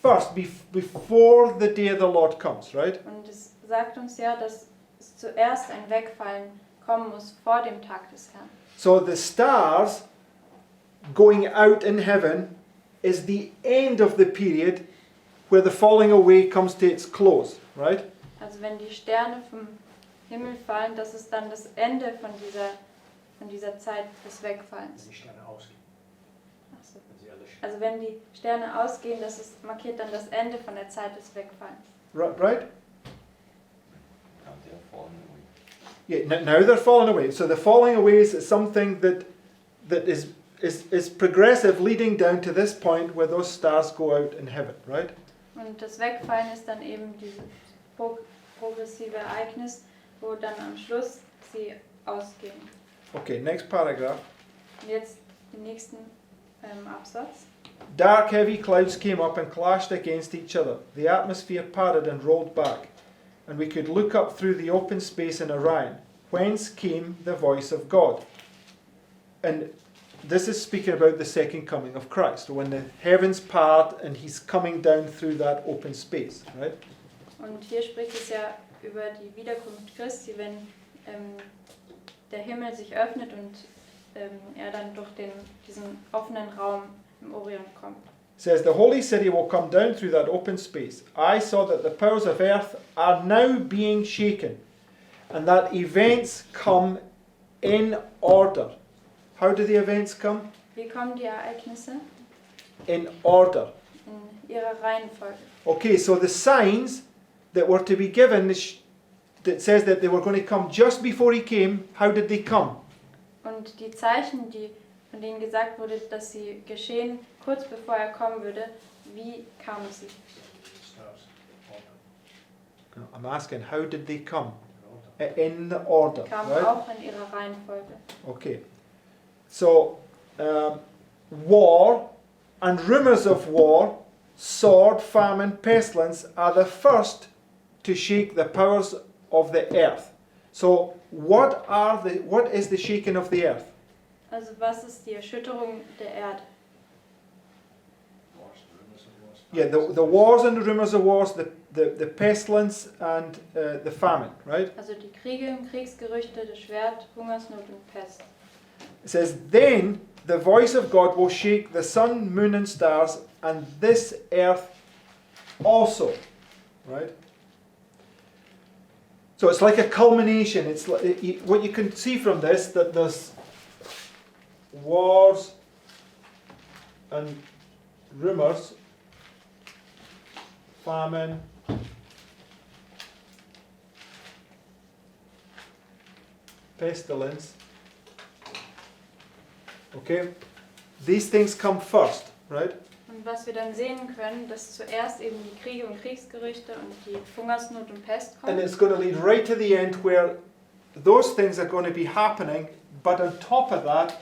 Speaker 1: first, before the day of the Lord comes, right?
Speaker 2: Und es sagt uns ja, dass es zuerst ein Wegfallen kommen muss vor dem Tag des Herrn.
Speaker 1: So the stars going out in heaven is the end of the period where the falling away comes to its close, right?
Speaker 2: Also wenn die Sterne vom Himmel fallen, das ist dann das Ende von dieser Zeit des Wegfallens.
Speaker 4: Wenn die Sterne ausgehen,
Speaker 2: Ach so.
Speaker 4: wenn sie alle stehen.
Speaker 2: Also wenn die Sterne ausgehen, markiert dann das Ende von der Zeit des Wegfallens.
Speaker 1: Right?
Speaker 7: Now they are falling away.
Speaker 1: Yeah, now they're falling away. So the falling away is something that is progressive, leading down to this point where those stars go out in heaven, right?
Speaker 2: Und das Wegfallen ist dann eben dieses progressive Ereignis, wo dann am Schluss sie ausgehen.
Speaker 1: Okay, next paragraph.
Speaker 2: Und jetzt den nächsten Absatz.
Speaker 1: Dark, heavy clouds came up and clashed against each other. The atmosphere parted and rolled back, and we could look up through the open space in Orion, whence came the voice of God. And this is speaking about the second coming of Christ, when the heavens part and he's coming down through that open space, right?
Speaker 2: Und hier spricht es ja über die Wiederkunft Christi, wenn der Himmel sich öffnet und er dann durch diesen offenen Raum im Orient kommt.
Speaker 1: It says, the holy city will come down through that open space. I saw that the powers of earth are now being shaken, and that events come in order. How do the events come?
Speaker 2: Wie kommen die Ereignisse?
Speaker 1: In order.
Speaker 2: In ihrer Reihenfolge.
Speaker 1: Okay, so the signs that were to be given, that says that they were going to come just before he came, how did they come?
Speaker 2: Und die Zeichen, von denen gesagt wurde, dass sie geschehen, kurz bevor er kommen würde, wie kamen sie?
Speaker 4: It starts order.
Speaker 1: I'm asking, how did they come?
Speaker 4: In order.
Speaker 1: In the order,
Speaker 2: Kamen
Speaker 1: right?
Speaker 2: auch in ihrer Reihenfolge.
Speaker 1: Okay, so war and rumors of war, sword, famine, pestilence are the first to shake the powers of the earth. So what is the shaking of the earth?
Speaker 2: Also was ist die Erschütterung der Erde?
Speaker 4: Wars, rumors of wars.
Speaker 1: Yeah, the wars and the rumors of wars, the pestilence and the famine, right?
Speaker 2: Also die Kriege und Kriegsgerüchte, das Schwert, Hungersnot und Pest.
Speaker 1: It says, then the voice of God will shake the sun, moon and stars and this earth also, right? So it's like a culmination. It's like, what you can see from this, that there's wars and rumors, famine, pestilence. Okay? These things come first, right?
Speaker 2: Und was wir dann sehen können, dass zuerst eben die Kriege und Kriegsgerüchte und die Hungersnot und Pest
Speaker 1: And
Speaker 2: kommen.
Speaker 1: it's going to lead right to the end where those things are going to be happening, but on top of that,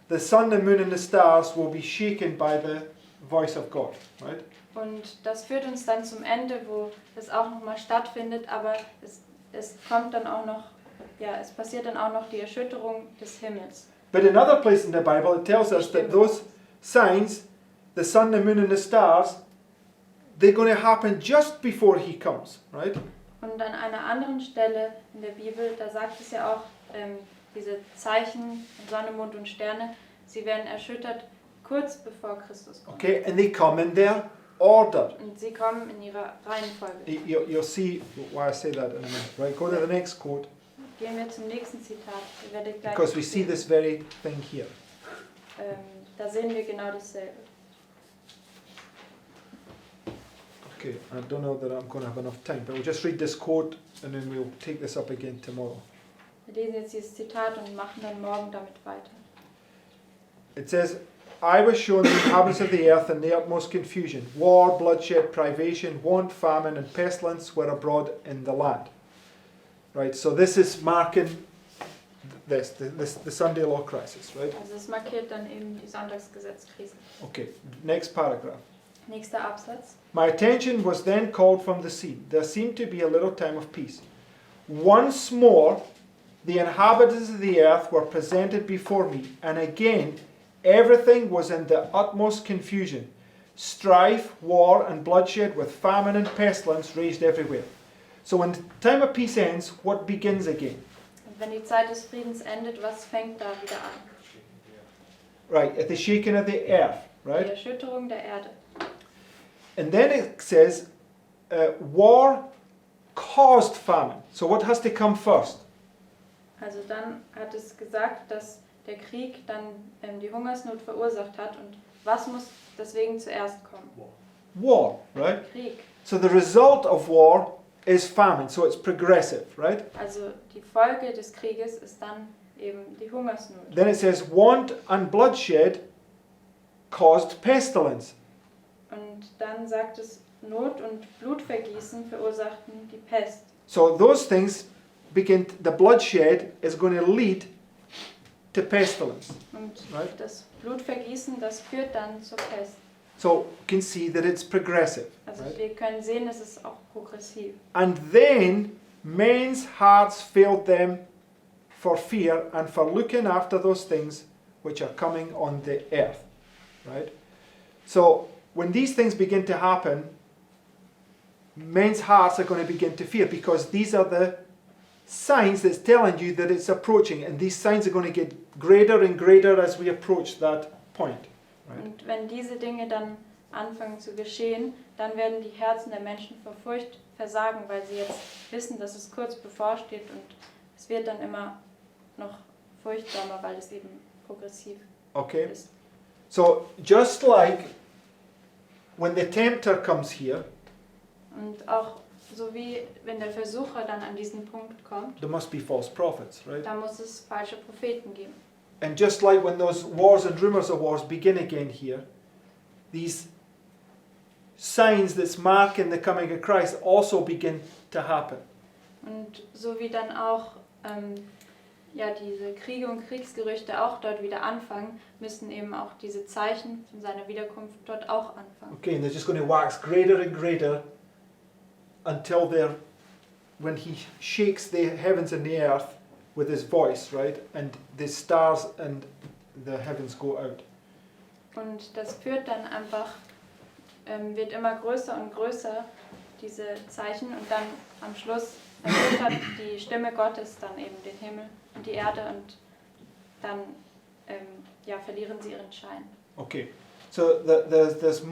Speaker 1: the sun, the moon and the stars will be shaken by the voice of God, right?
Speaker 2: Und das führt uns dann zum Ende, wo das auch nochmal stattfindet, aber es kommt dann auch noch, ja, es passiert dann auch noch die Erschütterung des Himmels.
Speaker 1: But in other places in the Bible, it tells us that those signs, the sun, the moon and the stars, they're going to happen just before he comes, right?
Speaker 2: Und an einer anderen Stelle in der Bibel, da sagt es ja auch, diese Zeichen, Sonne, Mond und Sterne, sie werden erschüttert kurz bevor Christus kommt.
Speaker 1: Okay, and they come in their order.
Speaker 2: Und sie kommen in ihrer Reihenfolge.
Speaker 1: You'll see why I say that in a minute, right? Go to the next quote,
Speaker 2: Gehen wir zum nächsten Zitat. Ihr werdet gleich
Speaker 1: because we see this very thing here.
Speaker 2: Da sehen wir genau dasselbe.
Speaker 1: Okay, I don't know that I'm going to have enough time, but we'll just read this quote and then we'll take this up again tomorrow.
Speaker 2: Wir lesen jetzt dieses Zitat und machen dann morgen damit weiter.
Speaker 1: It says, I was shown the inhabitants of the earth in the utmost confusion. War, bloodshed, privation, want, famine, and pestilence were abroad in the land. Right, so this is marking the Sunday law crisis, right?
Speaker 2: Also es markiert dann eben die Sonntagsgesetzkrise.
Speaker 1: Okay, next paragraph.
Speaker 2: Nächster Absatz.
Speaker 1: My attention was then called from the scene. There seemed to be a little time of peace. Once more, the inhabitants of the earth were presented before me, and again, everything was in the utmost confusion. Strife, war, and bloodshed with famine and pestilence raged everywhere. So when the time of peace ends, what begins again?
Speaker 2: Und wenn die Zeit des Friedens endet, was fängt da wieder an?
Speaker 1: Right, at the shaking of the earth,
Speaker 2: Die
Speaker 1: right?
Speaker 2: Erschütterung der Erde.
Speaker 1: And then it says, war caused famine. So what has to come first?
Speaker 2: Also dann hat es gesagt, dass der Krieg dann die Hungersnot verursacht hat. Und was muss deswegen zuerst kommen?
Speaker 1: War, right?
Speaker 2: Krieg.
Speaker 1: So the result of war is famine, so it's progressive, right?
Speaker 2: Also die Folge des Krieges ist dann eben die Hungersnot.
Speaker 1: Then it says, want and bloodshed caused pestilence.
Speaker 2: Und dann sagt es, Not und Blutvergießen verursachten die Pest.
Speaker 1: So those things begin, the bloodshed is going to lead to pestilence.
Speaker 2: Und
Speaker 1: Right.
Speaker 2: das Blutvergießen, das führt dann zur Pest.
Speaker 1: So you can see that it's progressive.
Speaker 2: Also
Speaker 1: Right?
Speaker 2: wir können sehen, es ist auch progressiv.
Speaker 1: And then men's hearts failed them for fear and for looking after those things which are coming on the earth. Right? So when these things begin to happen, men's hearts are going to begin to fear, because these are the signs that's telling you that it's approaching, and these signs are going to get greater and greater as we approach that point. Right?
Speaker 2: Und wenn diese Dinge dann anfangen zu geschehen, dann werden die Herzen der Menschen vor Furcht versagen, weil sie jetzt wissen, dass es kurz bevorsteht, und es wird dann immer noch furchtsamer, weil es eben progressiv
Speaker 1: Okay?
Speaker 2: ist.
Speaker 1: So just like when the tempter comes here,
Speaker 2: Und auch so wie wenn der Versucher dann an diesen Punkt kommt,
Speaker 1: there must be false prophets, right?
Speaker 2: da muss es falsche Propheten geben.
Speaker 1: And just like when those wars and rumors of wars begin again here, these signs that's marking the coming of Christ also begin to happen.
Speaker 2: Und so wie dann auch diese Kriege und Kriegsgerüchte auch dort wieder anfangen, müssen eben auch diese Zeichen von seiner Wiederkunft dort auch anfangen.
Speaker 1: Okay, and they're just going to wax greater and greater until when he shakes the heavens and the earth with his voice, right? And the stars and the heavens go out.
Speaker 2: Und das führt dann einfach, wird immer größer und größer, diese Zeichen, und dann am Schluss erschüttert die Stimme Gottes dann eben den Himmel und die Erde, und dann verlieren sie ihren Schein.
Speaker 1: Okay, so there's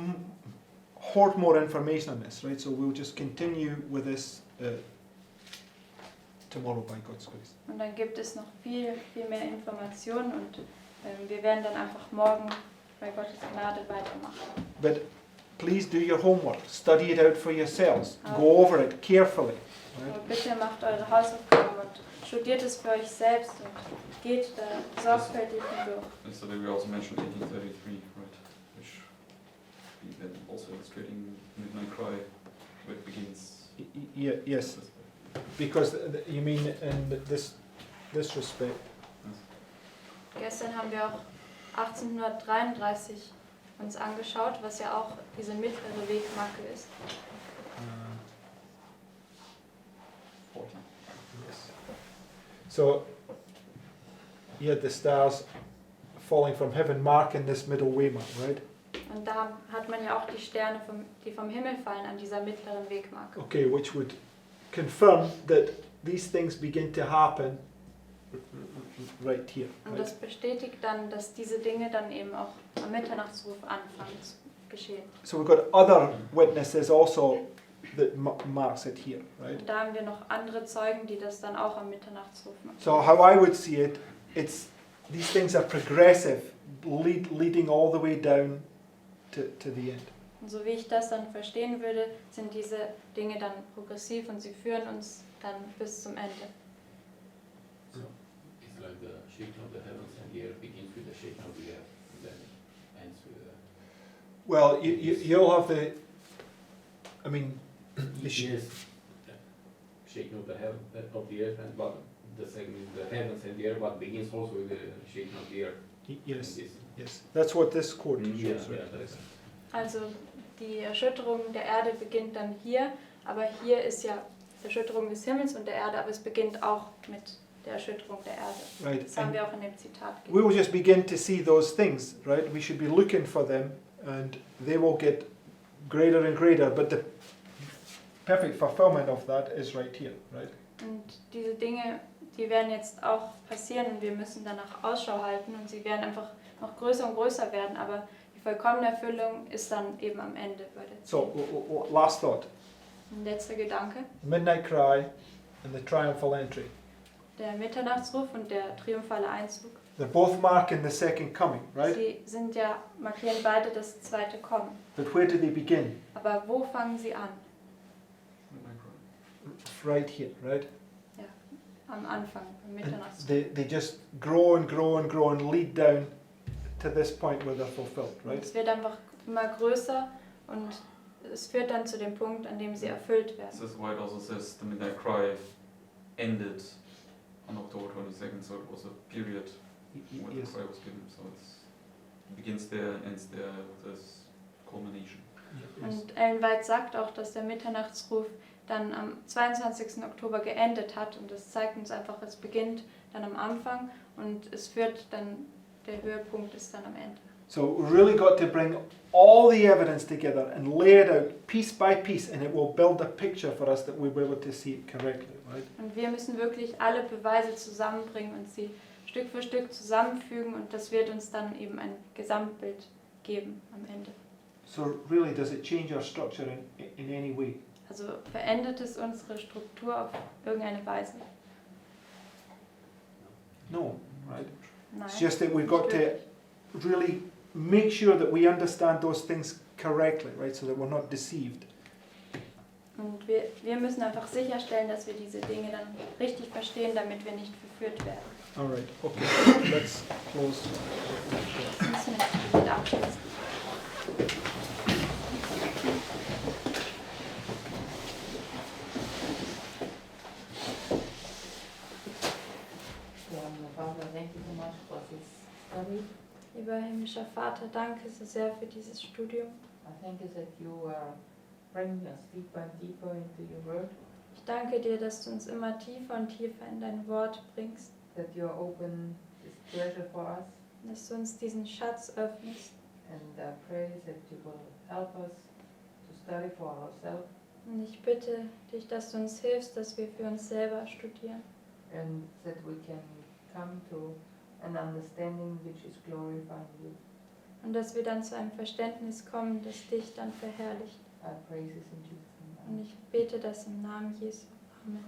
Speaker 1: hoard more information on this, right? So we'll just continue with this tomorrow by God's grace.
Speaker 2: Und dann gibt es noch viel, viel mehr Informationen, und wir werden dann einfach morgen bei Gottes Gnade weitermachen.
Speaker 1: But please do your homework, study it out for yourselves, go over it carefully. Right?
Speaker 2: Aber bitte macht eure Hausaufgaben und studiert es für euch selbst und geht da sorgfältig durch.
Speaker 6: Yesterday we also mentioned 1833, right? Which be then also illustrating Midnight Cry, where it begins.
Speaker 1: Yes, because you mean in this respect.
Speaker 2: Gestern haben wir auch 1833 uns angeschaut, was ja auch diese mittlere Wegmarke ist.
Speaker 6: 14.
Speaker 1: Yes. So you had the stars falling from heaven marking this middle waymark, right?
Speaker 2: Und da hat man ja auch die Sterne, die vom Himmel fallen, an dieser mittleren Wegmarke.
Speaker 1: Okay, which would confirm that these things begin to happen right here.
Speaker 2: Und
Speaker 1: Right?
Speaker 2: das bestätigt dann, dass diese Dinge dann eben auch am Mitternachtsruf anfangen zu geschehen.
Speaker 1: So we've got other witnesses also that marks it here, right?
Speaker 2: Und da haben wir noch andere Zeugen, die das dann auch am Mitternachtsruf machen.
Speaker 1: So how I would see it, it's these things are progressive, leading all the way down to the end.
Speaker 2: Und so wie ich das dann verstehen würde, sind diese Dinge dann progressiv und sie führen uns dann bis zum Ende.
Speaker 5: So it's like the shaking of the heavens and the earth begins with the shaking of the earth and then ends with the
Speaker 1: Well, you'll have the, I mean, the
Speaker 5: yes, shaking of the heaven of the earth, and but the second is the heavens and the earth, but begins also with the shaking of the earth.
Speaker 1: yes,
Speaker 5: This-
Speaker 1: yes, that's what this quote
Speaker 5: Yeah,
Speaker 1: shows, right?
Speaker 5: yeah, that's-
Speaker 2: Also die Erschütterung der Erde beginnt dann hier, aber hier ist ja die Erschütterung des Himmels und der Erde, aber es beginnt auch mit der Erschütterung der Erde.
Speaker 1: Right.
Speaker 2: Das haben
Speaker 1: And
Speaker 2: wir auch in dem Zitat
Speaker 1: we
Speaker 2: gelesen.
Speaker 1: will just begin to see those things, right? We should be looking for them, and they will get greater and greater. But the perfect fulfillment of that is right here, right?
Speaker 2: Und diese Dinge, die werden jetzt auch passieren und wir müssen danach Ausschau halten und sie werden einfach noch größer und größer werden, aber die vollkommene Erfüllung ist dann eben am Ende bei der
Speaker 1: So, last thought:
Speaker 2: Ein letzter Gedanke,
Speaker 1: midnight cry and the triumphal entry.
Speaker 2: der Mitternachtsruf und der triumphale Einzug.
Speaker 1: They're both marking the second coming, right?
Speaker 2: Sie sind ja, markieren beide das zweite Kommen.
Speaker 1: But where do they begin?
Speaker 2: Aber wo fangen sie an?
Speaker 6: Midnight Cry.
Speaker 1: Right here, right?
Speaker 2: Am Anfang, beim
Speaker 1: And
Speaker 2: Mitternachtsruf.
Speaker 1: they just grow and grow and grow and lead down to this point where they're fulfilled,
Speaker 2: Und
Speaker 1: right?
Speaker 2: es wird einfach immer größer und es führt dann zu dem Punkt, an dem sie erfüllt werden.
Speaker 6: This is why it also says the Midnight Cry ended on October 22nd, so it was a period when the
Speaker 1: Yes.
Speaker 6: cry was given. So it begins there and ends there, this culmination.
Speaker 1: Yes.
Speaker 2: Und Ellen White sagt auch, dass der Mitternachtsruf dann am 22. Oktober geendet hat und das zeigt uns einfach, es beginnt dann am Anfang und es führt dann, der Höhepunkt ist dann am Ende.
Speaker 1: So we really got to bring all the evidence together and lay it out piece by piece, and it will build a picture for us that we'll be able to see it correctly, right?
Speaker 2: Und wir müssen wirklich alle Beweise zusammenbringen und sie Stück für Stück zusammenfügen und das wird uns dann eben ein Gesamtbild geben am Ende.
Speaker 1: So really, does it change our structure in any way?
Speaker 2: Also verändert es unsere Struktur auf irgendeine Weise?
Speaker 1: No, right?
Speaker 2: Nein.
Speaker 1: It's just that we've
Speaker 2: nicht
Speaker 1: got to
Speaker 2: wirklich.
Speaker 1: really make sure that we understand those things correctly, right? So that we're not deceived.
Speaker 2: Und wir müssen einfach sicherstellen, dass wir diese Dinge dann richtig verstehen, damit wir nicht verführt werden.
Speaker 1: All right. Okay. Let's close.
Speaker 2: Das müssen wir jetzt mit abschließen.
Speaker 8: Father, thank you so much for this study.
Speaker 2: Lieber himmlischer Vater, danke so sehr für dieses Studium.
Speaker 8: I thank you that you are bringing us deeper and deeper into your word,
Speaker 2: Ich danke dir, dass du uns immer tiefer und tiefer in dein Wort bringst,
Speaker 8: that you open this treasure for us,
Speaker 2: dass du uns diesen Schatz öffnest.
Speaker 8: and I pray that you will help us to study for ourselves,
Speaker 2: Und ich bitte dich, dass du uns hilfst, dass wir für uns selber studieren
Speaker 8: and that we can come to an understanding which is glorifying you.
Speaker 2: und dass wir dann zu einem Verständnis kommen, das dich dann verherrlicht.
Speaker 8: I pray this in Jesus' name.
Speaker 2: Und ich bete das im Namen Jesu. Amen.